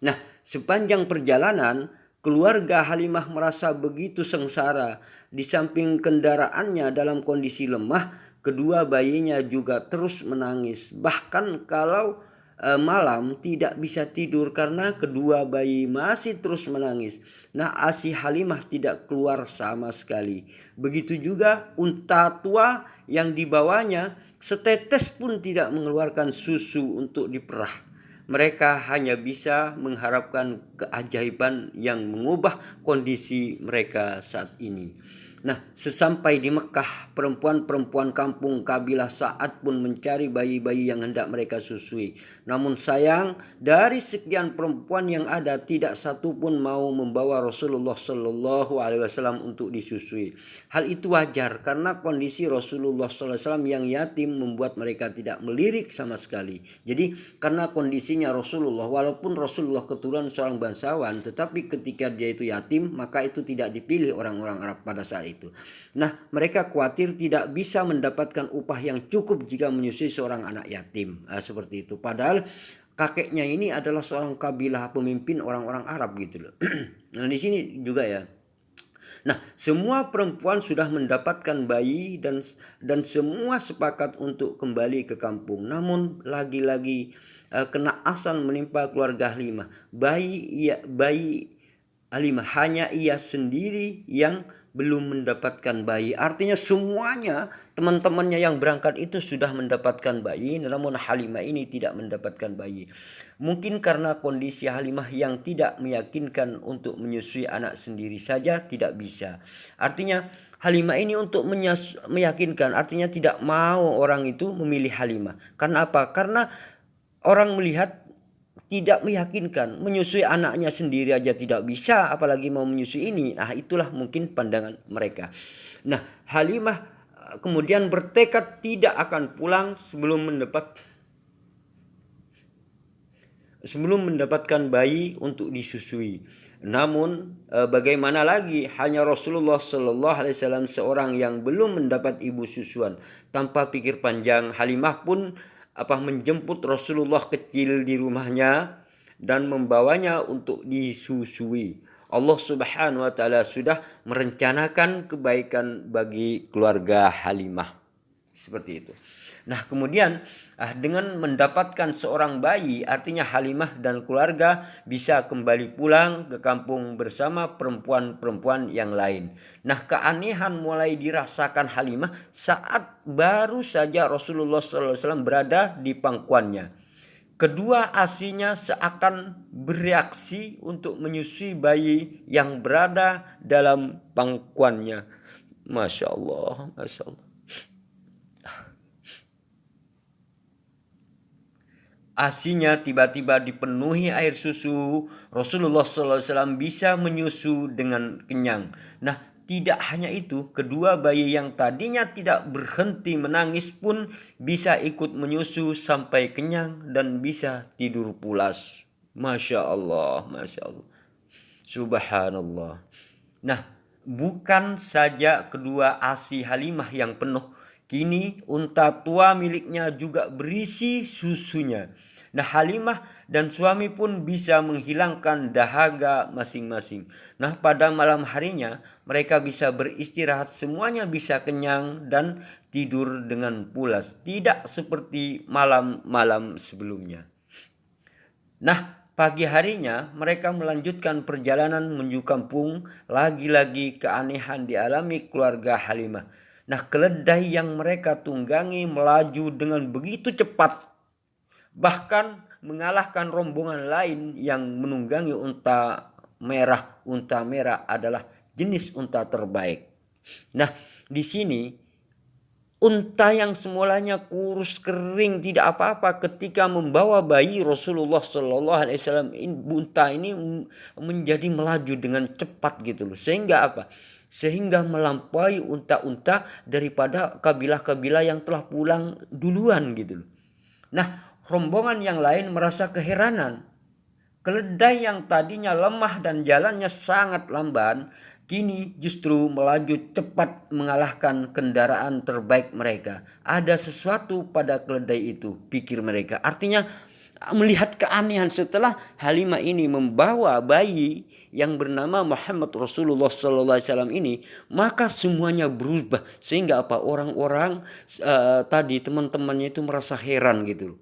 [SPEAKER 1] Nah, sepanjang perjalanan keluarga Halimah merasa begitu sengsara. Di samping kendaraannya dalam kondisi lemah, kedua bayinya juga terus menangis. Bahkan kalau malam tidak bisa tidur karena kedua bayi masih terus menangis. Nah, ASI Halimah tidak keluar sama sekali. Begitu juga unta tua yang dibawanya setetes pun tidak mengeluarkan susu untuk diperah. Mereka hanya bisa mengharapkan keajaiban yang mengubah kondisi mereka saat ini. Nah, sesampai di Mekah, perempuan-perempuan kampung kabilah Sa'ad pun mencari bayi-bayi yang hendak mereka susui. Namun sayang, dari sekian perempuan yang ada, tidak satu pun mau membawa Rasulullah Shallallahu Alaihi Wasallam untuk disusui. Hal itu wajar karena kondisi Rasulullah Sallallahu Alaihi Wasallam yang yatim membuat mereka tidak melirik sama sekali. Jadi karena kondisinya Rasulullah, walaupun Rasulullah keturunan seorang bangsawan, tetapi ketika dia itu yatim, maka itu tidak dipilih orang-orang Arab pada saat itu. Nah, mereka khawatir tidak bisa mendapatkan upah yang cukup jika menyusui seorang anak yatim. Seperti itu. Padahal kakeknya ini adalah seorang kabilah pemimpin orang-orang Arab gitu loh. Nah, di sini juga ya. Nah, semua perempuan sudah mendapatkan bayi dan semua sepakat untuk kembali ke kampung. Namun lagi-lagi kena asal menimpa keluarga Halimah. Bayi Halimah hanya ia sendiri yang belum mendapatkan bayi. Artinya semuanya teman-temannya yang berangkat itu sudah mendapatkan bayi, namun Halimah ini tidak mendapatkan bayi. Mungkin karena kondisi Halimah yang tidak meyakinkan untuk menyusui anak sendiri saja tidak bisa. Artinya Halimah ini untuk meyakinkan, artinya tidak mau orang itu memilih Halimah. Karena apa? Karena orang melihat tidak meyakinkan, menyusui anaknya sendiri aja tidak bisa, apalagi mau menyusui ini. Nah, itulah mungkin pandangan mereka. Nah, Halimah kemudian bertekad tidak akan pulang sebelum mendapatkan bayi untuk disusui. Namun bagaimana lagi, hanya Rasulullah Sallallahu Alaihi Wasallam seorang yang belum mendapat ibu susuan. Tanpa pikir panjang, Halimah pun menjemput Rasulullah kecil di rumahnya dan membawanya untuk disusui. Allah Subhanahu wa taala sudah merencanakan kebaikan bagi keluarga Halimah. Seperti itu. Nah, kemudian dengan mendapatkan seorang bayi, artinya Halimah dan keluarga bisa kembali pulang ke kampung bersama perempuan-perempuan yang lain. Nah, keanehan mulai dirasakan Halimah saat baru saja Rasulullah SAW berada di pangkuannya. Kedua asinya seakan bereaksi untuk menyusui bayi yang berada dalam pangkuannya. Masya Allah, Masya Allah. Asinya tiba-tiba dipenuhi air susu. Rasulullah SAW bisa menyusu dengan kenyang. Nah, tidak hanya itu, kedua bayi yang tadinya tidak berhenti menangis pun bisa ikut menyusu sampai kenyang dan bisa tidur pulas. Masya Allah, Masya Allah. Subhanallah. Nah, bukan saja kedua asi Halimah yang penuh, kini unta tua miliknya juga berisi susunya. Nah, Halimah dan suami pun bisa menghilangkan dahaga masing-masing. Nah, pada malam harinya mereka bisa beristirahat, semuanya bisa kenyang dan tidur dengan pulas. Tidak seperti malam-malam sebelumnya. Nah, pagi harinya mereka melanjutkan perjalanan menuju kampung. Lagi-lagi keanehan dialami keluarga Halimah. Nah, keledai yang mereka tunggangi melaju dengan begitu cepat, bahkan mengalahkan rombongan lain yang menunggangi unta merah. Unta merah adalah jenis unta terbaik. Nah, di sini unta yang semulanya kurus kering tidak apa-apa, ketika membawa bayi Rasulullah Sallallahu Alaihi Wasallam, unta ini menjadi melaju dengan cepat gitu loh. Sehingga apa? Sehingga melampaui unta-unta daripada kabilah-kabilah yang telah pulang duluan gitu loh. Nah, rombongan yang lain merasa keheranan. Keledai yang tadinya lemah dan jalannya sangat lamban, kini justru melaju cepat mengalahkan kendaraan terbaik mereka. Ada sesuatu pada keledai itu, pikir mereka. Artinya melihat keanehan setelah Halimah ini membawa bayi yang bernama Muhammad Rasulullah SAW ini, maka semuanya berubah. Sehingga apa? Orang-orang tadi teman-temannya itu merasa heran gitu.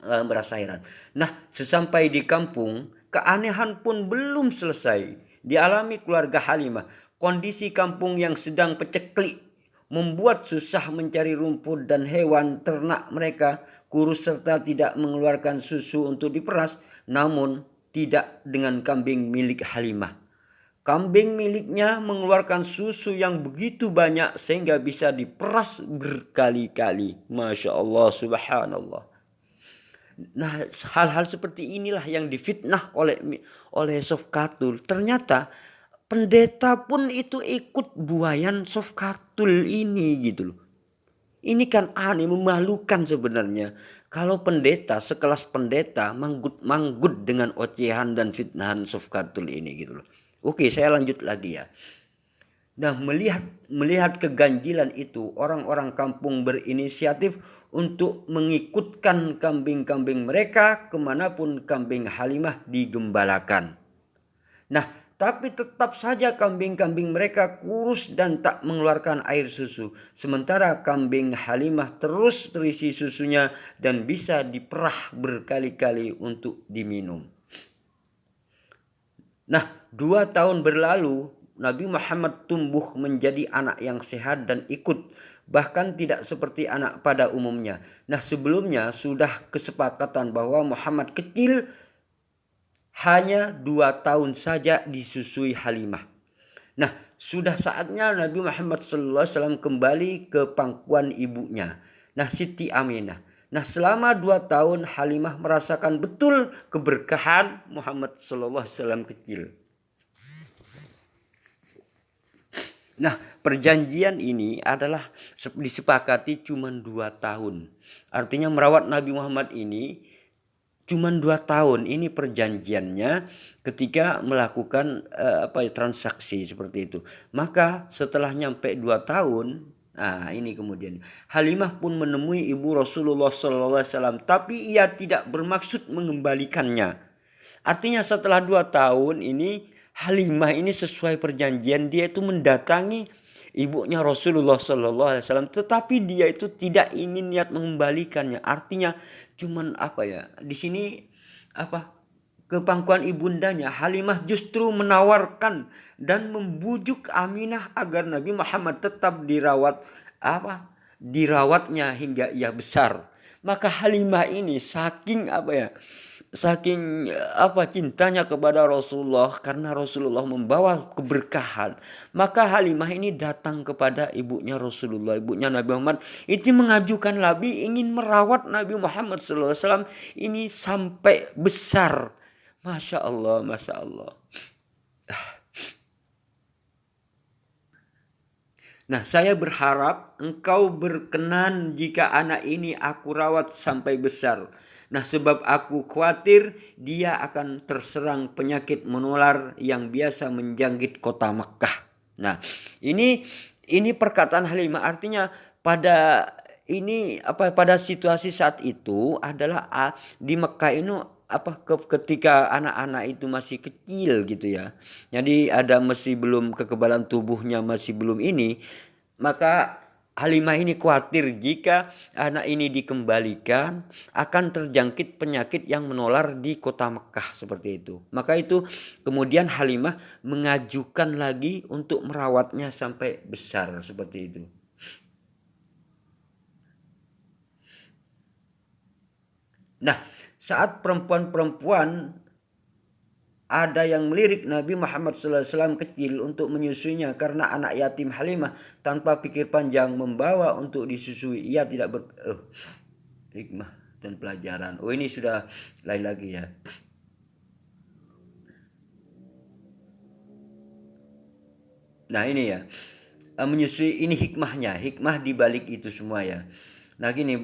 [SPEAKER 1] Merasa heran. Nah, sesampai di kampung, keanehan pun belum selesai dialami keluarga Halimah. Kondisi kampung yang sedang peceklik membuat susah mencari rumput dan hewan ternak mereka kurus serta tidak mengeluarkan susu untuk diperas. Namun tidak dengan kambing milik Halimah. Kambing miliknya mengeluarkan susu yang begitu banyak sehingga bisa diperas berkali-kali. Masya Allah, subhanallah. Nah, hal-hal seperti inilah yang difitnah oleh Sofkatul. Ternyata pendeta pun itu ikut buayan Sofkatul ini gitu loh. Ini kan aneh, memalukan sebenarnya. Kalau pendeta, sekelas pendeta manggut-manggut dengan ocehan dan fitnahan Sofkatul ini gitu loh. Oke, saya lanjut lagi ya. Nah, melihat keganjilan itu, orang-orang kampung berinisiatif untuk mengikutkan kambing-kambing mereka kemanapun kambing Halimah digembalakan. Nah, tapi tetap saja kambing-kambing mereka kurus dan tak mengeluarkan air susu. Sementara kambing Halimah terus terisi susunya dan bisa diperah berkali-kali untuk diminum. Nah, 2 tahun berlalu, Nabi Muhammad tumbuh menjadi anak yang sehat dan ikut, bahkan tidak seperti anak pada umumnya. Nah, sebelumnya sudah kesepakatan bahwa Muhammad kecil hanya 2 tahun saja disusui Halimah. Nah, sudah saatnya Nabi Muhammad SAW kembali ke pangkuan ibunya. Nah, Siti Aminah. Nah, selama 2 tahun Halimah merasakan betul keberkahan Muhammad SAW kecil. Nah, perjanjian ini adalah disepakati cuma 2 tahun. Artinya merawat Nabi Muhammad ini cuma 2 tahun. Ini perjanjiannya ketika melakukan transaksi seperti itu. Maka setelah nyampe 2 tahun, nah ini kemudian Halimah pun menemui ibu Rasulullah SAW, tapi ia tidak bermaksud mengembalikannya. Artinya setelah 2 tahun ini Halimah ini sesuai perjanjian dia itu mendatangi ibunya Rasulullah SAW, tetapi dia itu tidak ingin niat mengembalikannya. Artinya cuman di sini ke pangkuan ibundanya Halimah justru menawarkan dan membujuk Aminah agar Nabi Muhammad tetap dirawatnya hingga ia besar. Maka Halimah ini saking cintanya kepada Rasulullah, karena Rasulullah membawa keberkahan, maka Halimah ini datang kepada ibunya Rasulullah, ibunya Nabi Muhammad, itu mengajukan Nabi ingin merawat Nabi Muhammad SAW ini sampai besar. Masya Allah, Masya Allah. Nah, saya berharap engkau berkenan jika anak ini aku rawat sampai besar. Nah, sebab aku khawatir dia akan terserang penyakit menular yang biasa menjangkit kota Mekah. Nah, ini perkataan Halimah, artinya pada situasi saat itu adalah di Mekah ini ketika anak-anak itu masih kecil gitu ya. Jadi masih belum kekebalan tubuhnya masih belum ini, maka Halimah ini khawatir jika anak ini dikembalikan akan terjangkit penyakit yang menular di kota Mekah seperti itu. Maka itu kemudian Halimah mengajukan lagi untuk merawatnya sampai besar seperti itu. Nah, saat perempuan-perempuan ada yang melirik Nabi Muhammad SAW kecil untuk menyusuinya karena anak yatim Halimah tanpa pikir panjang membawa untuk disusui. Ia tidak hikmah dan pelajaran. Oh, ini sudah lain lagi ya. Nah, ini ya. Menyusui ini hikmahnya, hikmah di balik itu semua ya. Nah, gini,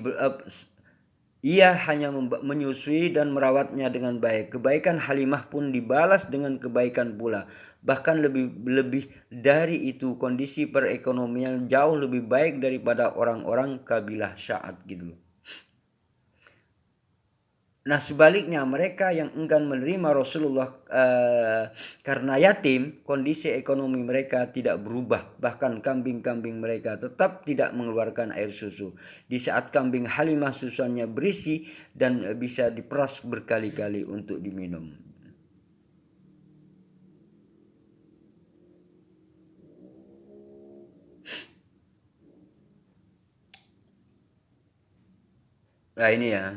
[SPEAKER 1] ia hanya menyusui dan merawatnya dengan baik. Kebaikan Halimah pun dibalas dengan kebaikan pula. Bahkan lebih dari itu, kondisi perekonomian jauh lebih baik daripada orang-orang kabilah Sya'ad gitu. Nah, sebaliknya mereka yang enggan menerima Rasulullah karena yatim, kondisi ekonomi mereka tidak berubah. Bahkan kambing-kambing mereka tetap tidak mengeluarkan air susu. Di saat kambing Halimah susuannya berisi dan bisa diperas berkali-kali untuk diminum. Nah, ini ya.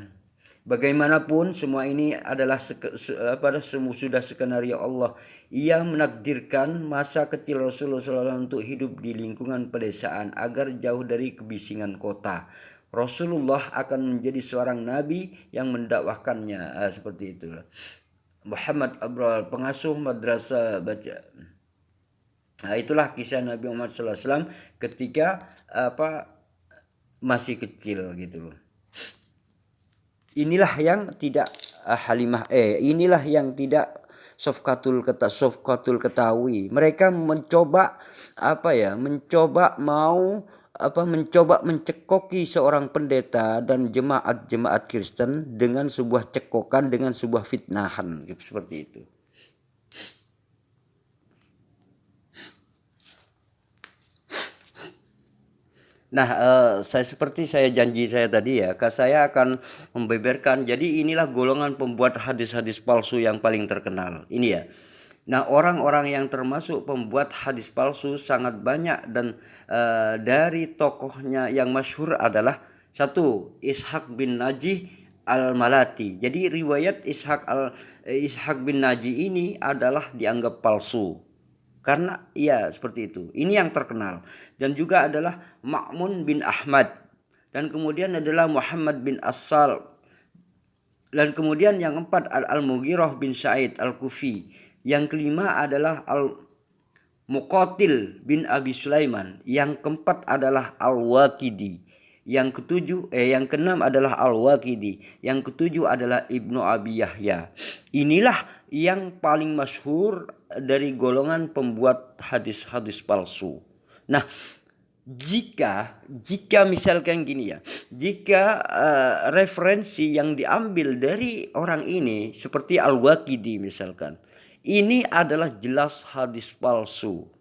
[SPEAKER 1] Bagaimanapun semua ini adalah sudah skenario Allah. Ia menakdirkan masa kecil Rasulullah SAW untuk hidup di lingkungan pedesaan agar jauh dari kebisingan kota. Rasulullah akan menjadi seorang nabi yang mendakwahkannya, seperti itu. Muhammad Abral, pengasuh madrasah baca. Nah, itulah kisah Nabi Muhammad SAW ketika masih kecil gitu loh. Inilah yang tidak inilah yang tidak Sofkatul ketahui. Mereka mencoba mencoba mencekoki seorang pendeta dan jemaat Kristen dengan sebuah cekokan, dengan sebuah fitnahan, gitu, seperti itu. Nah, seperti saya janji saya tadi ya, saya akan membeberkan. Jadi inilah golongan pembuat hadis-hadis palsu yang paling terkenal. Ini ya. Nah, orang-orang yang termasuk pembuat hadis palsu sangat banyak, dan dari tokohnya yang masyhur adalah satu, Ishaq bin Najih al-Malati. Jadi riwayat Ishaq bin Najih ini adalah dianggap palsu. Karena ya seperti itu. Ini yang terkenal. Dan juga adalah Ma'mun bin Ahmad. Dan kemudian adalah Muhammad bin As-Sal. Dan kemudian yang keempat Al-Mughirah bin Sa'id Al-Kufi. Yang kelima adalah Al-Muqatil bin Abi Sulaiman. Yang keempat adalah Al-Waqidi. Yang keenam adalah Al-Waqidi. Yang ketujuh adalah Ibnu Abi Yahya. Inilah yang paling masyhur dari golongan pembuat hadis-hadis palsu. Nah, jika misalkan gini ya, jika referensi yang diambil dari orang ini seperti Al-Waqidi misalkan, ini adalah jelas hadis palsu.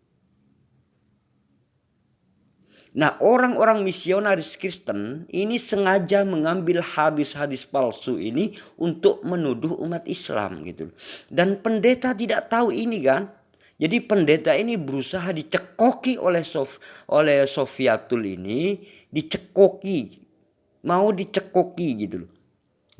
[SPEAKER 1] Nah, orang-orang misionaris Kristen ini sengaja mengambil hadis-hadis palsu ini untuk menuduh umat Islam gitu. Dan pendeta tidak tahu ini kan. Jadi pendeta ini berusaha dicekoki oleh Sofiatul ini, mau dicekoki gitu loh.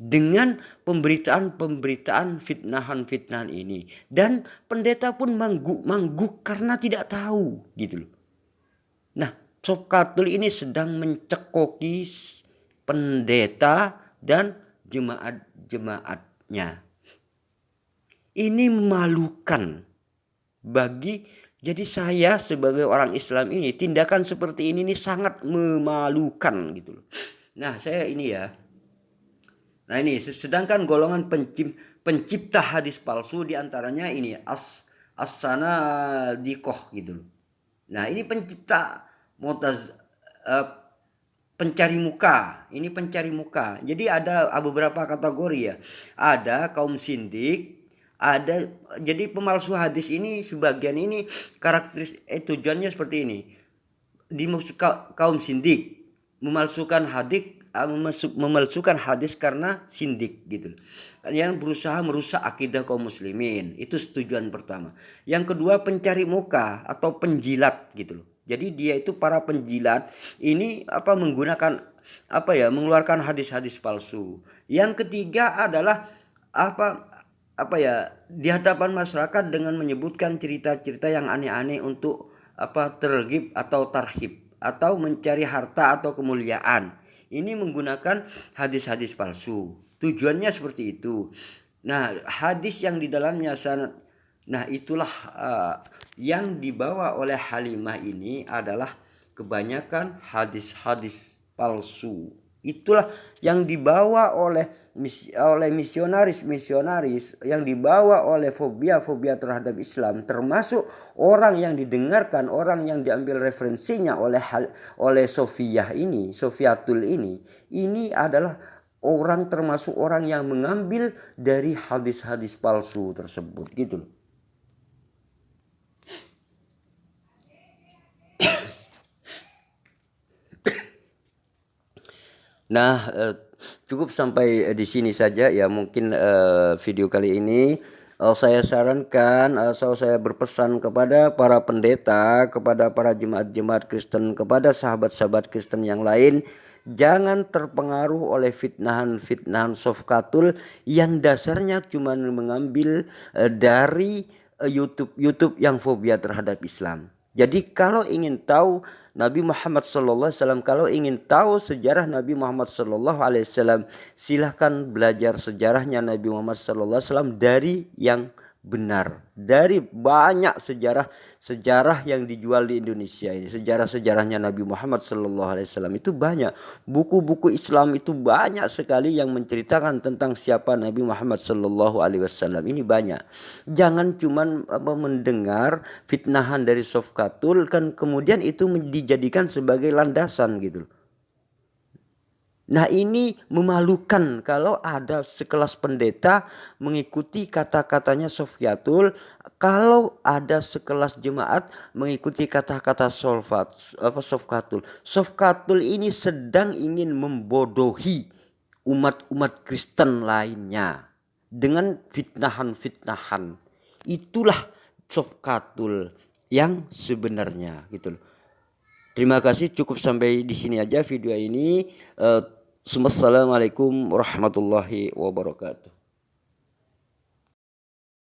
[SPEAKER 1] Dengan pemberitaan fitnahan ini. Dan pendeta pun mangguk karena tidak tahu gitu loh. Nah, Sofkatul ini sedang mencekoki pendeta dan jemaat-jemaatnya. Ini memalukan jadi saya sebagai orang Islam ini, tindakan seperti ini sangat memalukan gitu loh. Nah, saya ini ya. Nah, ini sedangkan golongan pencipta hadis palsu diantaranya ini as-sanadiqoh gitu loh. Nah, ini pencipta pencari muka. Ini pencari muka. Jadi ada beberapa kategori ya. Ada kaum sindik, jadi pemalsu hadis ini sebagian ini karakteristik tujuannya seperti ini. Dimaksud kaum sindik, memalsukan hadis karena sindik gitu. Yang berusaha merusak akidah kaum muslimin. Itu tujuan pertama. Yang kedua pencari muka atau penjilat gitu loh. Jadi dia itu para penjilat ini mengeluarkan hadis-hadis palsu. Yang ketiga adalah di hadapan masyarakat dengan menyebutkan cerita-cerita yang aneh-aneh untuk terghib atau tarhib atau mencari harta atau kemuliaan. Ini menggunakan hadis-hadis palsu. Tujuannya seperti itu. Nah, hadis yang di dalamnya sanad. Nah, itulah yang dibawa oleh Halimah ini adalah kebanyakan hadis-hadis palsu. Itulah yang dibawa oleh misionaris, yang dibawa oleh fobia terhadap Islam, termasuk orang yang didengarkan, orang yang diambil referensinya oleh Sofiatul ini adalah termasuk orang yang mengambil dari hadis-hadis palsu tersebut gitu loh. Nah, cukup sampai di sini saja ya mungkin video kali ini. Saya sarankan saya berpesan kepada para pendeta, kepada para jemaat-jemaat Kristen, kepada sahabat-sahabat Kristen yang lain, Jangan terpengaruh oleh fitnahan-fitnahan Sofkatul yang dasarnya cuma mengambil dari YouTube yang fobia terhadap Islam. Jadi kalau ingin tahu Nabi Muhammad SAW, kalau ingin tahu sejarah Nabi Muhammad SAW, silahkan belajar sejarahnya Nabi Muhammad SAW dari yang benar, dari banyak sejarah yang dijual di Indonesia ini. Sejarahnya Nabi Muhammad SAW itu banyak. Buku-buku Islam itu banyak sekali yang menceritakan tentang siapa Nabi Muhammad SAW. Ini banyak. Jangan cuman mendengar fitnahan dari Sofkatul kan kemudian itu dijadikan sebagai landasan gitu. Nah ini memalukan kalau ada sekelas pendeta mengikuti kata-katanya Sofkatul, kalau ada sekelas jemaat mengikuti kata-kata Sofkatul. Sofkatul ini sedang ingin membodohi umat-umat Kristen lainnya dengan fitnahan-fitnahan. Itulah Sofkatul yang sebenarnya gitu loh. Terima kasih, cukup sampai di sini aja video ini. Assalamualaikum warahmatullahi wabarakatuh.